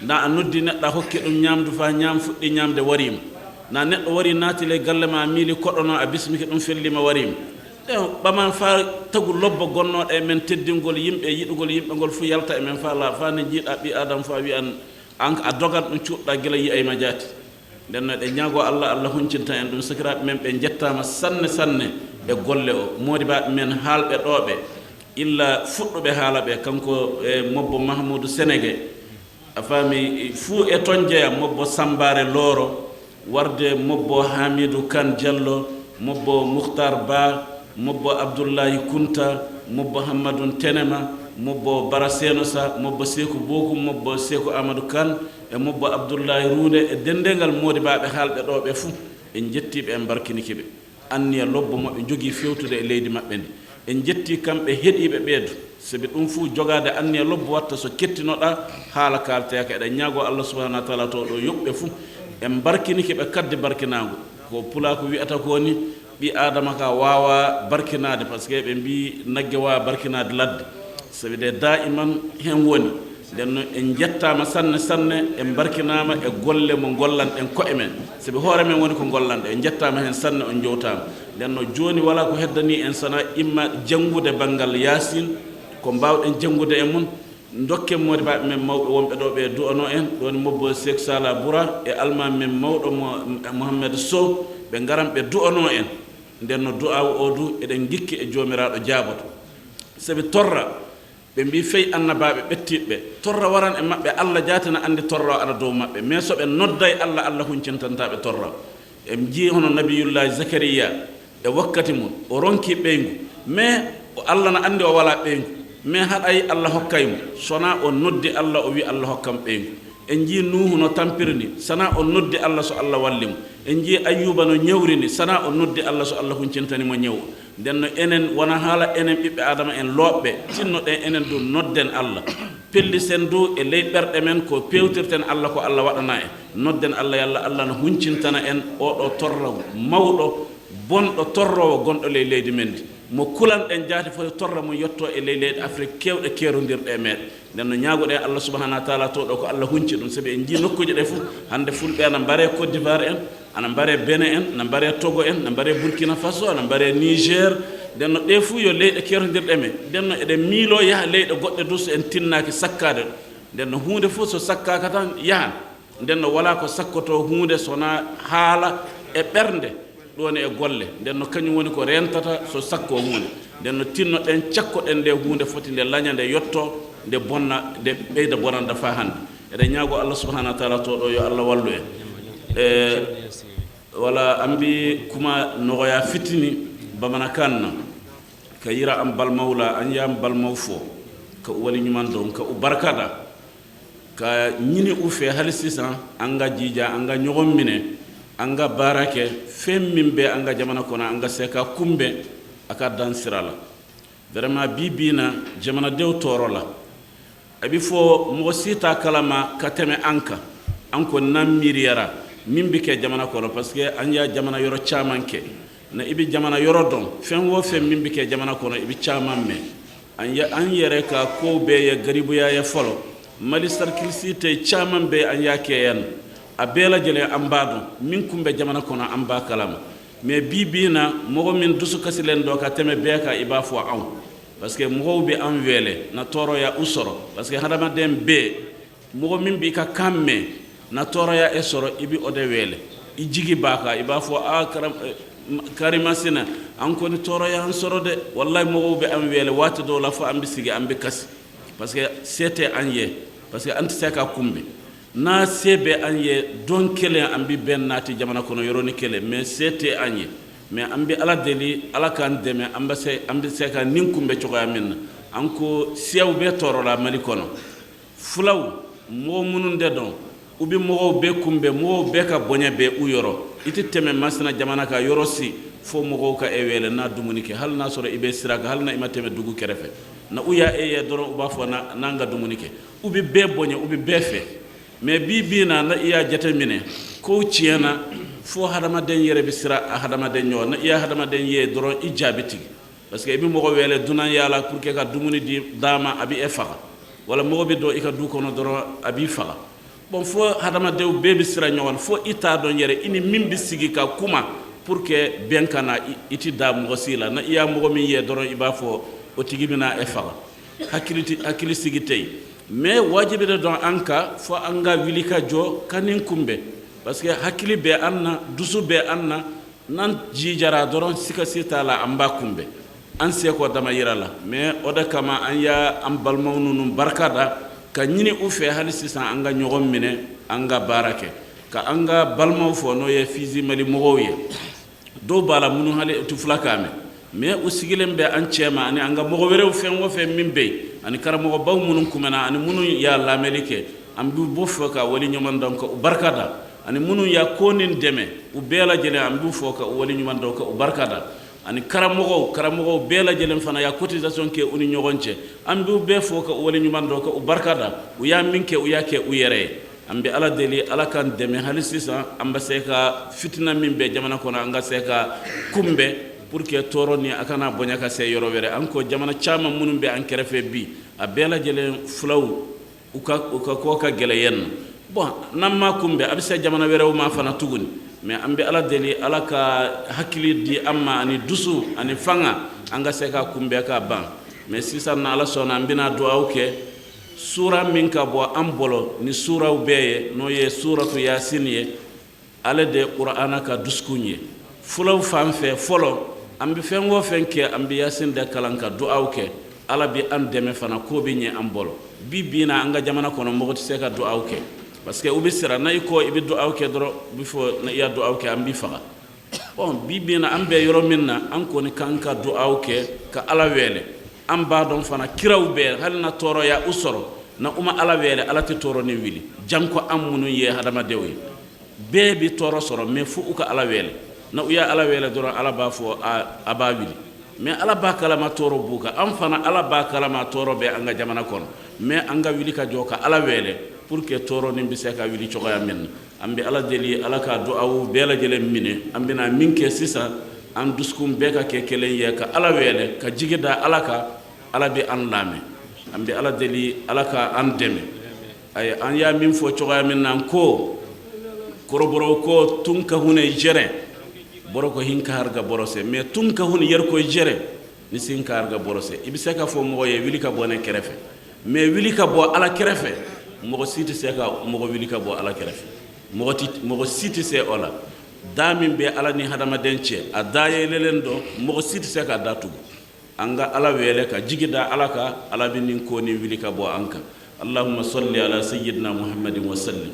na a noddi neɗɗa hokki ɗum ñamdu fa ñam fuɗɗi ñamde warima na neɗɗo wari naati ley galle ma miili koɗono a bismiki ɗum fellima warima e ɓaman fa tagu lobba gonnoɗo e men teddingol yimɓe yiɗugol yimɓe ngol fof yalta e men fa la fa ne jiiɗa ɓi adam fa wi an a dogan ɗum cuuɗɗa gila yiyayma jaati nden no ɗe ñaago allah huncinta en ɗum sakiraɓe men ɓe jettama sanne sanne e golle o modibaɓe men haalɓe ɗoɓe illa fuɗɗuɓe haala ɓe kanko e mobbo mahmoudou sénégue a faami fuu e toon jeeya mobbo sambare looro warde mobbo hamidou kane diallo mobbo mouhtar ba mobbo abdoullahi kunta mobbo hammadou tenema mobbo bara senosa mobbo sekou bokum mobbo sekou amadou kane e mobbo abdoullahi rounde e dendengal modibaɓe haalɓe ɗo ɓe fuu en jettiɓe en barkinikiɓe anniya lobbo maɓe jogii fewtude e leydi maɓɓe ndi en jetti kamɓe heeɗiɓe ɓeedo sabi ɗum fuu jogade anniya lobbo watta so kettinoɗa haala kalteka eɗen ñaago allah subahanahu wa taala to ɗo yoɓɓe fuu en barkinikiɓe kadde barkinago ko pulako wiyata ko ni ɓi adama ka wawa barkinade par ce que ɓe mbi nagge wawa barkinade ladde sabi de daiman hen woni nden no en jettama sanne sanne en barkinama e golle mo gollanɗen koye men sabi hoore men woni ko gollanɗe en jettama hen sanne on jowtama nden no joni wala ko heddani en sana imma janngude banggal yasin ko mbawɗen janngude e mun dokken modibaɓe men mawɓe wonɓe ɗo ɓe du'ano en ɗon mobbo Cheikh Sala Boura e almami men mawɗo Mouhamed Sow ɓe garan ɓe du'ano en nden no du'awo o du eɗen gikki e jomiraɗo jaaboto sabi torra ɓe mbi fey annabaɓe ɓettiɓe torra waran e maɓɓe allah jaatina andi torra o ana dow maɓɓe mais so ɓe nodda e allah allah huncintantaɓe torra en jii hono nabiyullahi Zakariya e wakkati mum o ronki ɓeygu mais allah na andi o wala ɓeygu mais haɗay allah hokkaymo sona o noddi allah o wi allah hokkam ɓeygu en ji nuhu no tampirni sana o noddi Allah so Allah wallimu en ji ayyuba no ñewrini sana o noddi Allah so Allah huncintani mo ñew denno enen wana hala enen bibbe adama en lobbe tinno de enen do nodden Allah pelli sen do e ley berde men ko pewtirten Allah ko Allah wadana en nodden Allah yalla Allah no huncintana en o do torraw mawdo bonɗo torrowo gonɗo ley leydi men ndi mo kulan en jaati fo torra mo yotto e ley leydi Afrique kewɗe kerondirɗe meɗen nden no ñaagoɗe Allah subhanahu wa taala to ɗo ko Allah hunci ɗum sabi en ji nokkuji ɗe fof hande fulɓe ana mbare Côte d'Ivoire en ana mbare Benin en ana mbare Togo en ana mbare Burkina Faso ana mbare Niger nden no ɗe fuu yo leyɗe kerondirɗe men nden no eɗen miilo yaha leyɗe goɗɗe dus en tinnaki sakkade ɗo nden no hunde fof so sakkaka tan yahan nden no wala ko sakkoto hunde sona haala e ɓernde ɗon e golle nden no kañum woni ko rentata so sakko hunde nden no tinno ɗen cakkoɗen nde hunde foti nde laña nde yotto nde bonna nde ɓeyda bonanda fa hande eɗen ñaago Allah subhanahu wa taala to ɗo yo Allah wallu en wala ambi kuma nogoya fitini bamana kanna ka yira am bal mawla an yam bal mawfo ka wali ñuman don ka u barkada ka ñini u fe halisisan anga jija anga ñogom mine anga barake fem mimbe anga jamana kona anga seka kumbe aka dan sirala vraiment bibina jamana dew torola abi fo mo sita kalama kateme anko nam miriyara mimbi ke jamana kono parce que anya jamana yoro chamanke na ibi jamana yoro don fen wo fem mimbi ke jamana kono ibi chaman me anya an yere ka ko be ye garibu ya folo mali sarkilsite chaman be anya ke yan abela jele ambado min kumbe jamana kono amba kalama mais bibina mogo min dusu kasilen do ka teme be ka iba fo an parce que mogo be an wele na toro ya usoro parce que hadama dem be mogo min bi ka kamme na toro ya esoro ibi ode wele i jigi baka iba fo a karima sina an ko ni toro ya an soro de wallahi mogo be an wele wati do la fo ambi sigi ambi kasi parce que c'était anye parce que anti seka kumbe na sebe anye don kele ambi ben nati jamana kono yoroni kele mais c'était anye mais ambi ala deli ala kan deme ambi seka ninkumbe choya min anko siaw be toro la mali kono fulaw mo mununde don ubi mo be kumbe mo be ka bonya be u yoro iti teme masna jamana ka yoro si fo mo ka ewele na dumunike hal na soro ibe siraga hal na imateme dugu kerefe na uya eye doro uba fo na nanga dumunike ubi be bonya ubi be fe mais bibina na iya jatamine ko ciena fo hadama den yere bisira hadama den nyo na iya hadama den ye doro ijabiti parce que ibi mo wele dunan yala pour que ka dumuni di dama abi efa wala mo be do ika du kono doro abi fa bon fo hadama dew bebi sira ñowan fo ita don yere ini mimbi sigi ka kuma pour que benkana iti da mo sila na iya mo mi ye doro iba fo o tigimina e fa hakili sigi tay mais wajibi de don anka fo anga wilika jo kanin kumbe parce que hakili be anna dusu be anna nan jijara doron sika sita la amba kumbe an se ko dama yirala mais oda kama an ya am balmawnunum barkada ka ñini u fe halisi san anga ñogom mine anga barake ka anga balmaw fo no ye fizi mali mogoye do bala munu hale tu flakame mais u sigilem be an cema ani anga mogo were u fen wo fe mimbe ani kara mogo baw munun kumena ani munu ya la melike am du bo fo ka wali ñoman donc u barkada ani munu ya konin deme u bela jele am du fo ka wali ñoman donc u barkada ani karamogo bela jelen fana ya cotisation ke uni ñogonce ambi be fo ka wali ñumando ko barkada u ya minke u yake u yere ambi ala deli ala kan deme halisisa amba seka fitina mimbe jamana kono anga seka kumbe pour que toroni akana bonya ka se yoro were anko jamana chama munum be an kerefe bi a bela jelen fulaw uka ko ka gele yen bon namma kumbe abisa jamana were o ma fana tuguni mais ambe ala deli ala ka hakili di amma ani dusu ani fanga anga seka kumbe ka ban mais sisa na ala sona ambina du'a ke sura min ka bo ambolo ni sura ubeye no ye suratu yasin ye ala de qur'ana ka duskunye fulaw famfe folo ambi fengo fenke ambi yasin de kalanka du'a ke ala bi an deme fana ko bi nye ambolo bibina anga jamana kono mo seka du'a ke parce que ubi sira na iko ibi du'a ke doro bifo na iya du'a ke ambi faga bon bibina ambe yoro minna anko ni kanka du'a ke ka ala wele amba don fana kiraw be halna toro ya usoro na uma ala wele ala ti toro ni wili janko am munu ye hadama dewi bebi toro soro me fu uka ala wele na uya ala wele doro ala ba fo aba wili me ala ba kala ma toro buka am fana ala ba kala ma toro be anga jamana kono me anga wili ka joka ala wele pour que toro ni bi se ka wili choya men ambi ala deli ala ka du'a bela jele mine ambina minke sisa an duskum be ka ke kelen ye ka ala wele ka jigida ala ka ala bi an lame ambi ala deli ala ka an deme ay an ya min fo choya men nan ko koroboro ko tunka hune jere boro ko hinka harga borose mais tunka hune yer ko jere ni sinka harga borose ibise ka fo mo ye wili ka bone kerefe mais wili ka bo ala kerefe mo siti se ka mo wili ka bo ala kerefe mo siti se ola damin be ala ni hadama denche a daye lelen do mo siti se ka datugo anga ala wele ka jigida ala ka ala bin ko ni wili ka bo anka allahumma salli ala sayyidina muhammadin wa sallim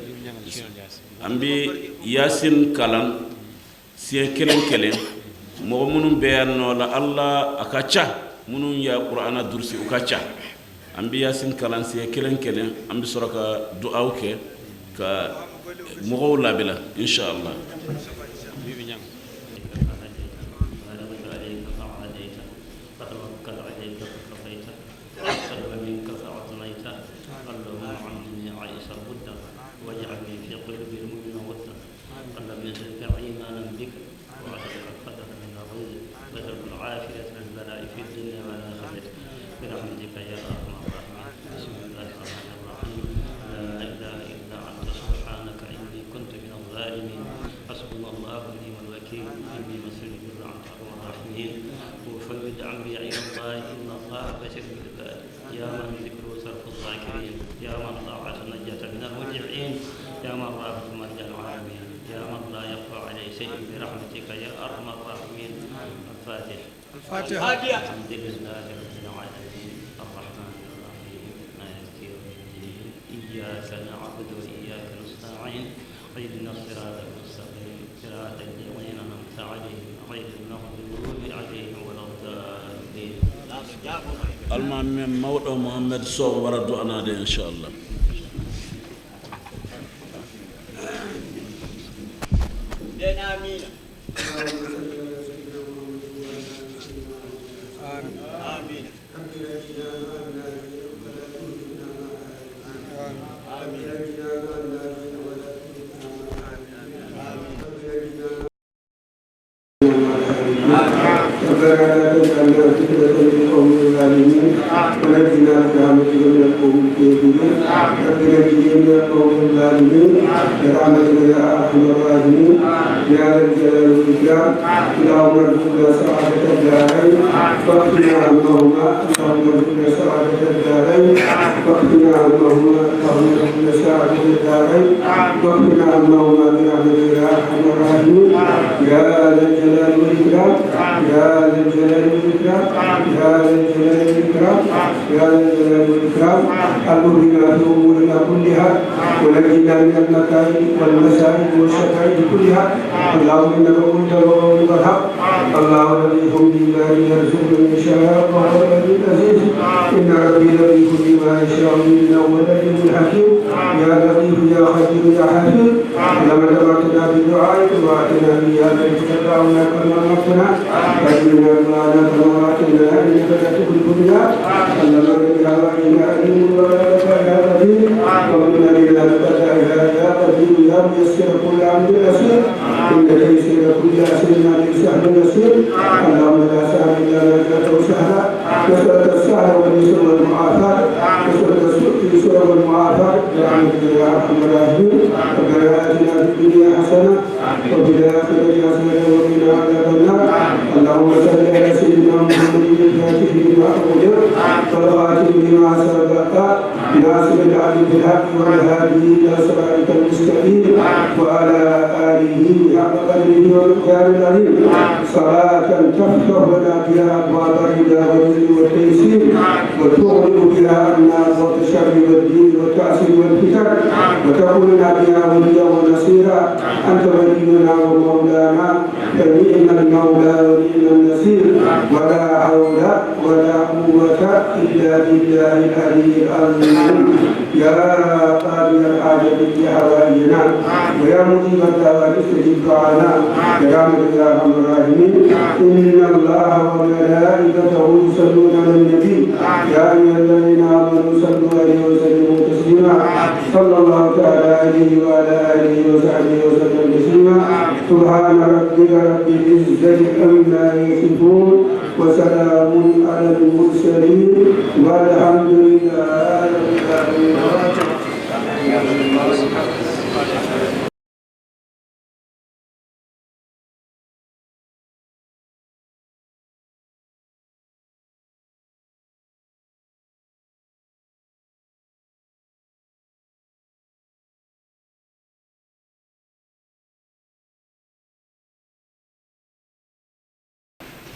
ambi yasin kalan sie kelen kelen mo munum beyanno la allah akacha munum ya qur'ana dursi ukacha ambi yasin kalan sie kelen kelen ambi soraka du'a ke ka mo la bila inshallah الفاتحة. الحمد لله رب العالمين الرحمن الرحيم مالك يوم الدين إياك نعبد وإياك نستعين اهدنا الصراط المستقيم صراط الذين أنعمت عليهم غير المغضوب عليهم ولا الضالين. المهم موضوع محمد صو ورد أنا إن شاء الله. آمين. ونجنا برحمتك من القوم الكافرين رب نجنا من القوم الظالمين برحمتك يا ارحم الراحمين يا ذا الجلال والاكرام اللهم ارزقنا سعاده الدارين واقنا عنهما اللهم ارزقنا سعاده الدارين واقنا عنهما اللهم ارزقنا سعاده الدارين واقنا عنهما برحمتك يا ارحم الراحمين يا ذا الجلال والاكرام يا ذا الجلال والاكرام يا ذا الجلال والاكرام يا ذا الجلال والإكرام أمرنا في أمورنا كلها ونجنا من المكائد والمسائل والشدائد كلها اللهم إنك قلت وقولك الحق الله الذي هم بالله يرزق من يشاء وهو الذي العزيز إن ربي لطيف لما يشاء إنه هو العليم الحكيم يا لطيف يا خبير يا حفيظ لما دعوتنا بالدعاء وأتنا بهذا فتدعونا كما أمرتنا فإننا دعانا كما وعدتنا إنك لا تخلف الميعاد اللهم يا علينا عليم ولا يا قدير ومن الى البدع يا قدير يا ميسر كل امر يسير ان تيسير كل اسير ما سهل يسير اللهم لا سهل الا ما جعلته سهلا نسالك السهل واليسر والمعافاه نسالك اليسر والمعافاه برحمتك يا ارحم الراحمين ربنا اتنا في الدنيا حسنه وفي الاخره حسنه وقنا عذاب النار اللهم صل على سيدنا محمد الفاتح لما اغلق والخاتم لما سبق ناصر العدل بالحق والهادي الى صراطك المستقيم وعلى اله حق قدره ومقدار العظيم صلاه تفتح لنا بها ابواب الرضا والعز والتيسير وتغلق بها عنا ابواب الشر والدين والتعسير والفتن وتكون لنا بها وليا ونصيرا انت ولينا ومولانا فنعم المولى ونعم النصير ولا حول ولا قوه إلا بالله العلي العظيم يا قاضي الحاجة في حوائجنا ويا مجيب الدعوات استجب دعانا برحمتك يا أرحم الراحمين إن الله وملائكته يصلون على النبي يا أيها الذين آمنوا صلوا عليه وسلموا تسليما صلى الله تعالى عليه وعلى آله وصحبه وسلم تسليما سبحان ربك رب العزة عما يصفون وسلام على المرسلين والحمد لله رب العالمين.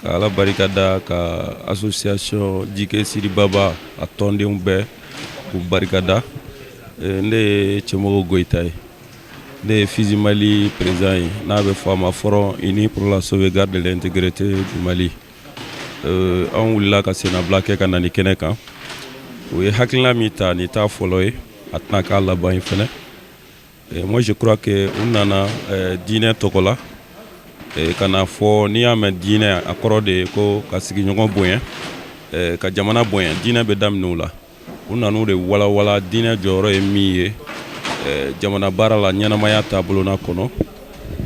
Ala barikada ka association Jike Sidi Baba a tɔndenw bɛɛ k'u barikada ne Cɛmɔgɔ Goyita ye ne ye Fizi Mali président ye n'a bɛ fɔ a ma Front Uni pour la sauvegarde de l'intégrité du Mali an wulila ka senabila kɛ ka na ni kɛnɛ kan o ye hakilina min ta nin t'a fɔlɔ ye a tɛna k'a laban ye fɛnɛ moi je crois que u nana diinɛ tɔgɔ la kana fɔ n'i y'a mɛn diinɛ a kɔrɔ de ye ko ka sigiɲɔgɔn bonya ka jamana bonya diinɛ bɛ daminɛ o la u nan'u de walawala diinɛ jɔyɔrɔ ye min ye jamana baara la ɲɛnamaya taabolo na kɔnɔ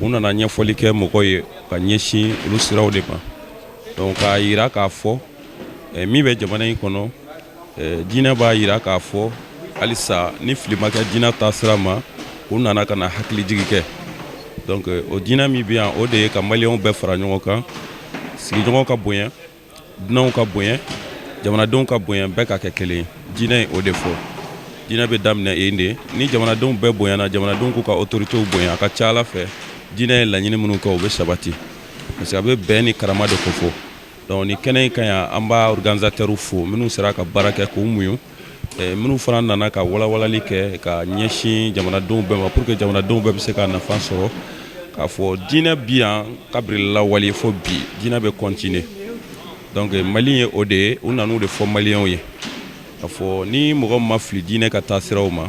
u nana ɲɛfɔli kɛ mɔgɔw ye ka ɲɛsin olu siraw de ma donc k'a yira k'a fɔ min bɛ jamana in kɔnɔ diinɛ b'a yira k'a fɔ halisa ni fili ma kɛ diinɛ ta sira ma u nana ka na hakilijigi kɛ donc o diinɛ min bɛ yan o de ye ka maliyɛnw bɛɛ fara ɲɔgɔn kan sigiɲɔgɔnw ka bonya dunanw ka bonya jamanadenw ka bonya bɛɛ ka kɛ kelen ye diinɛ ye o de fɔ diinɛ bɛ daminɛ yen de ni jamanadenw bɛɛ bonyana jamanadenw k'u ka autoritéw bonya a ka ca Ala fɛ diinɛ ye laɲini minnu kɛ o bɛ sabati parce que a bɛ bɛn ni karama de ko fɔ donc ni kɛnɛ in ka yan an b'a organisateurs fo minnu sera ka baara kɛ k'u muɲu minnu fana nana ka walawalali kɛ ka ɲɛsin jamanadenw bɛɛ ma pour que jamanadenw bɛɛ bɛ se ka nafa sɔrɔ k'a fɔ diinɛ bi yan kabiri lawale fo bi diinɛ bɛ continuer donc Mali ye o de ye u nan'u de fɔ maliyɛnw ye k'a fɔ ni mɔgɔ ma fili diinɛ ka taa siraw ma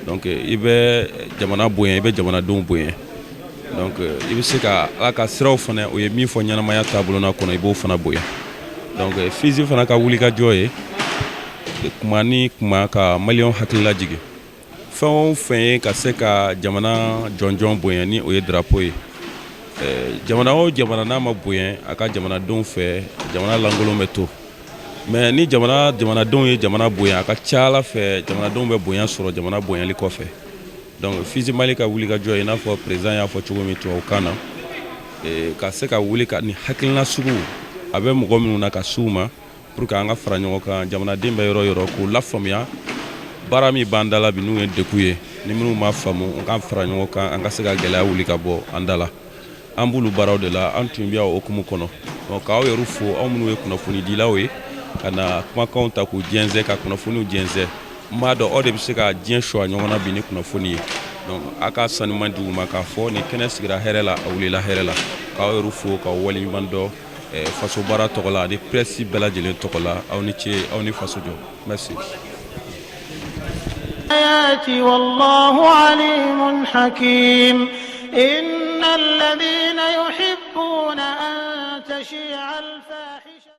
donc i bɛ jamana bonya i bɛ jamanadenw bonya donc i bɛ se ka Ala ka siraw fana o ye min fɔ ɲɛnamaya taabolo na kɔnɔ i b'o fana bonya donc Fizi fana ka wulikajɔ ye kuma ni kuma ka maliyɛnw hakili lajigi fɛn o fɛn ye ka se ka jamana jɔnjɔn bonya ni o ye drapeau ye jamana o jamana n'a ma bonya a ka jamanadenw fɛ jamana lankolon bɛ to mais ni jamanadenw ye jamana bonya a ka ca Ala fɛ jamanadenw bɛ bonya sɔrɔ jamana bonyali kɔfɛ donc Fizi Mali ka wulikajɔ ye i n'a fɔ président y'a fɔ cogo min tubabukan na ka se ka wuli ka ni hakilina sugu a bɛ mɔgɔ minnu na ka s'u ma pour que an ka fara ɲɔgɔn kan jamanaden bɛ yɔrɔ yɔrɔ k'u lafaamuya baara min b'an da la bi n'u ye degun ye ni minnu m'a faamu an k'an fara ɲɔgɔn kan an ka se ka gɛlɛya wuli ka bɔ an da la an b'olu baaraw de la an tun bɛ o hukumu kɔnɔ donc k'aw yɛrɛw fo aw minnu ye kunnafonidilaw ye ka na kumakanw ta k'u jɛnsɛn ka kunnafoniw jɛnsɛn n b'a dɔn aw de bɛ se ka diɲɛ suwa ɲɔgɔn na bi ni kunnafoni ye donc a ka sanuma di u ma k'a fɔ nin kɛnɛ sigira hɛrɛ la a wulila hɛrɛ la k'aw yɛrɛw fo k'aw waleɲuman dɔn faso baara tɔgɔ la ani presse bɛɛ lajɛlen tɔgɔ la aw ni ce aw ni faso jɔ merci. والله عليم حكيم إن الذين يحبون أن تشيع الفاحشة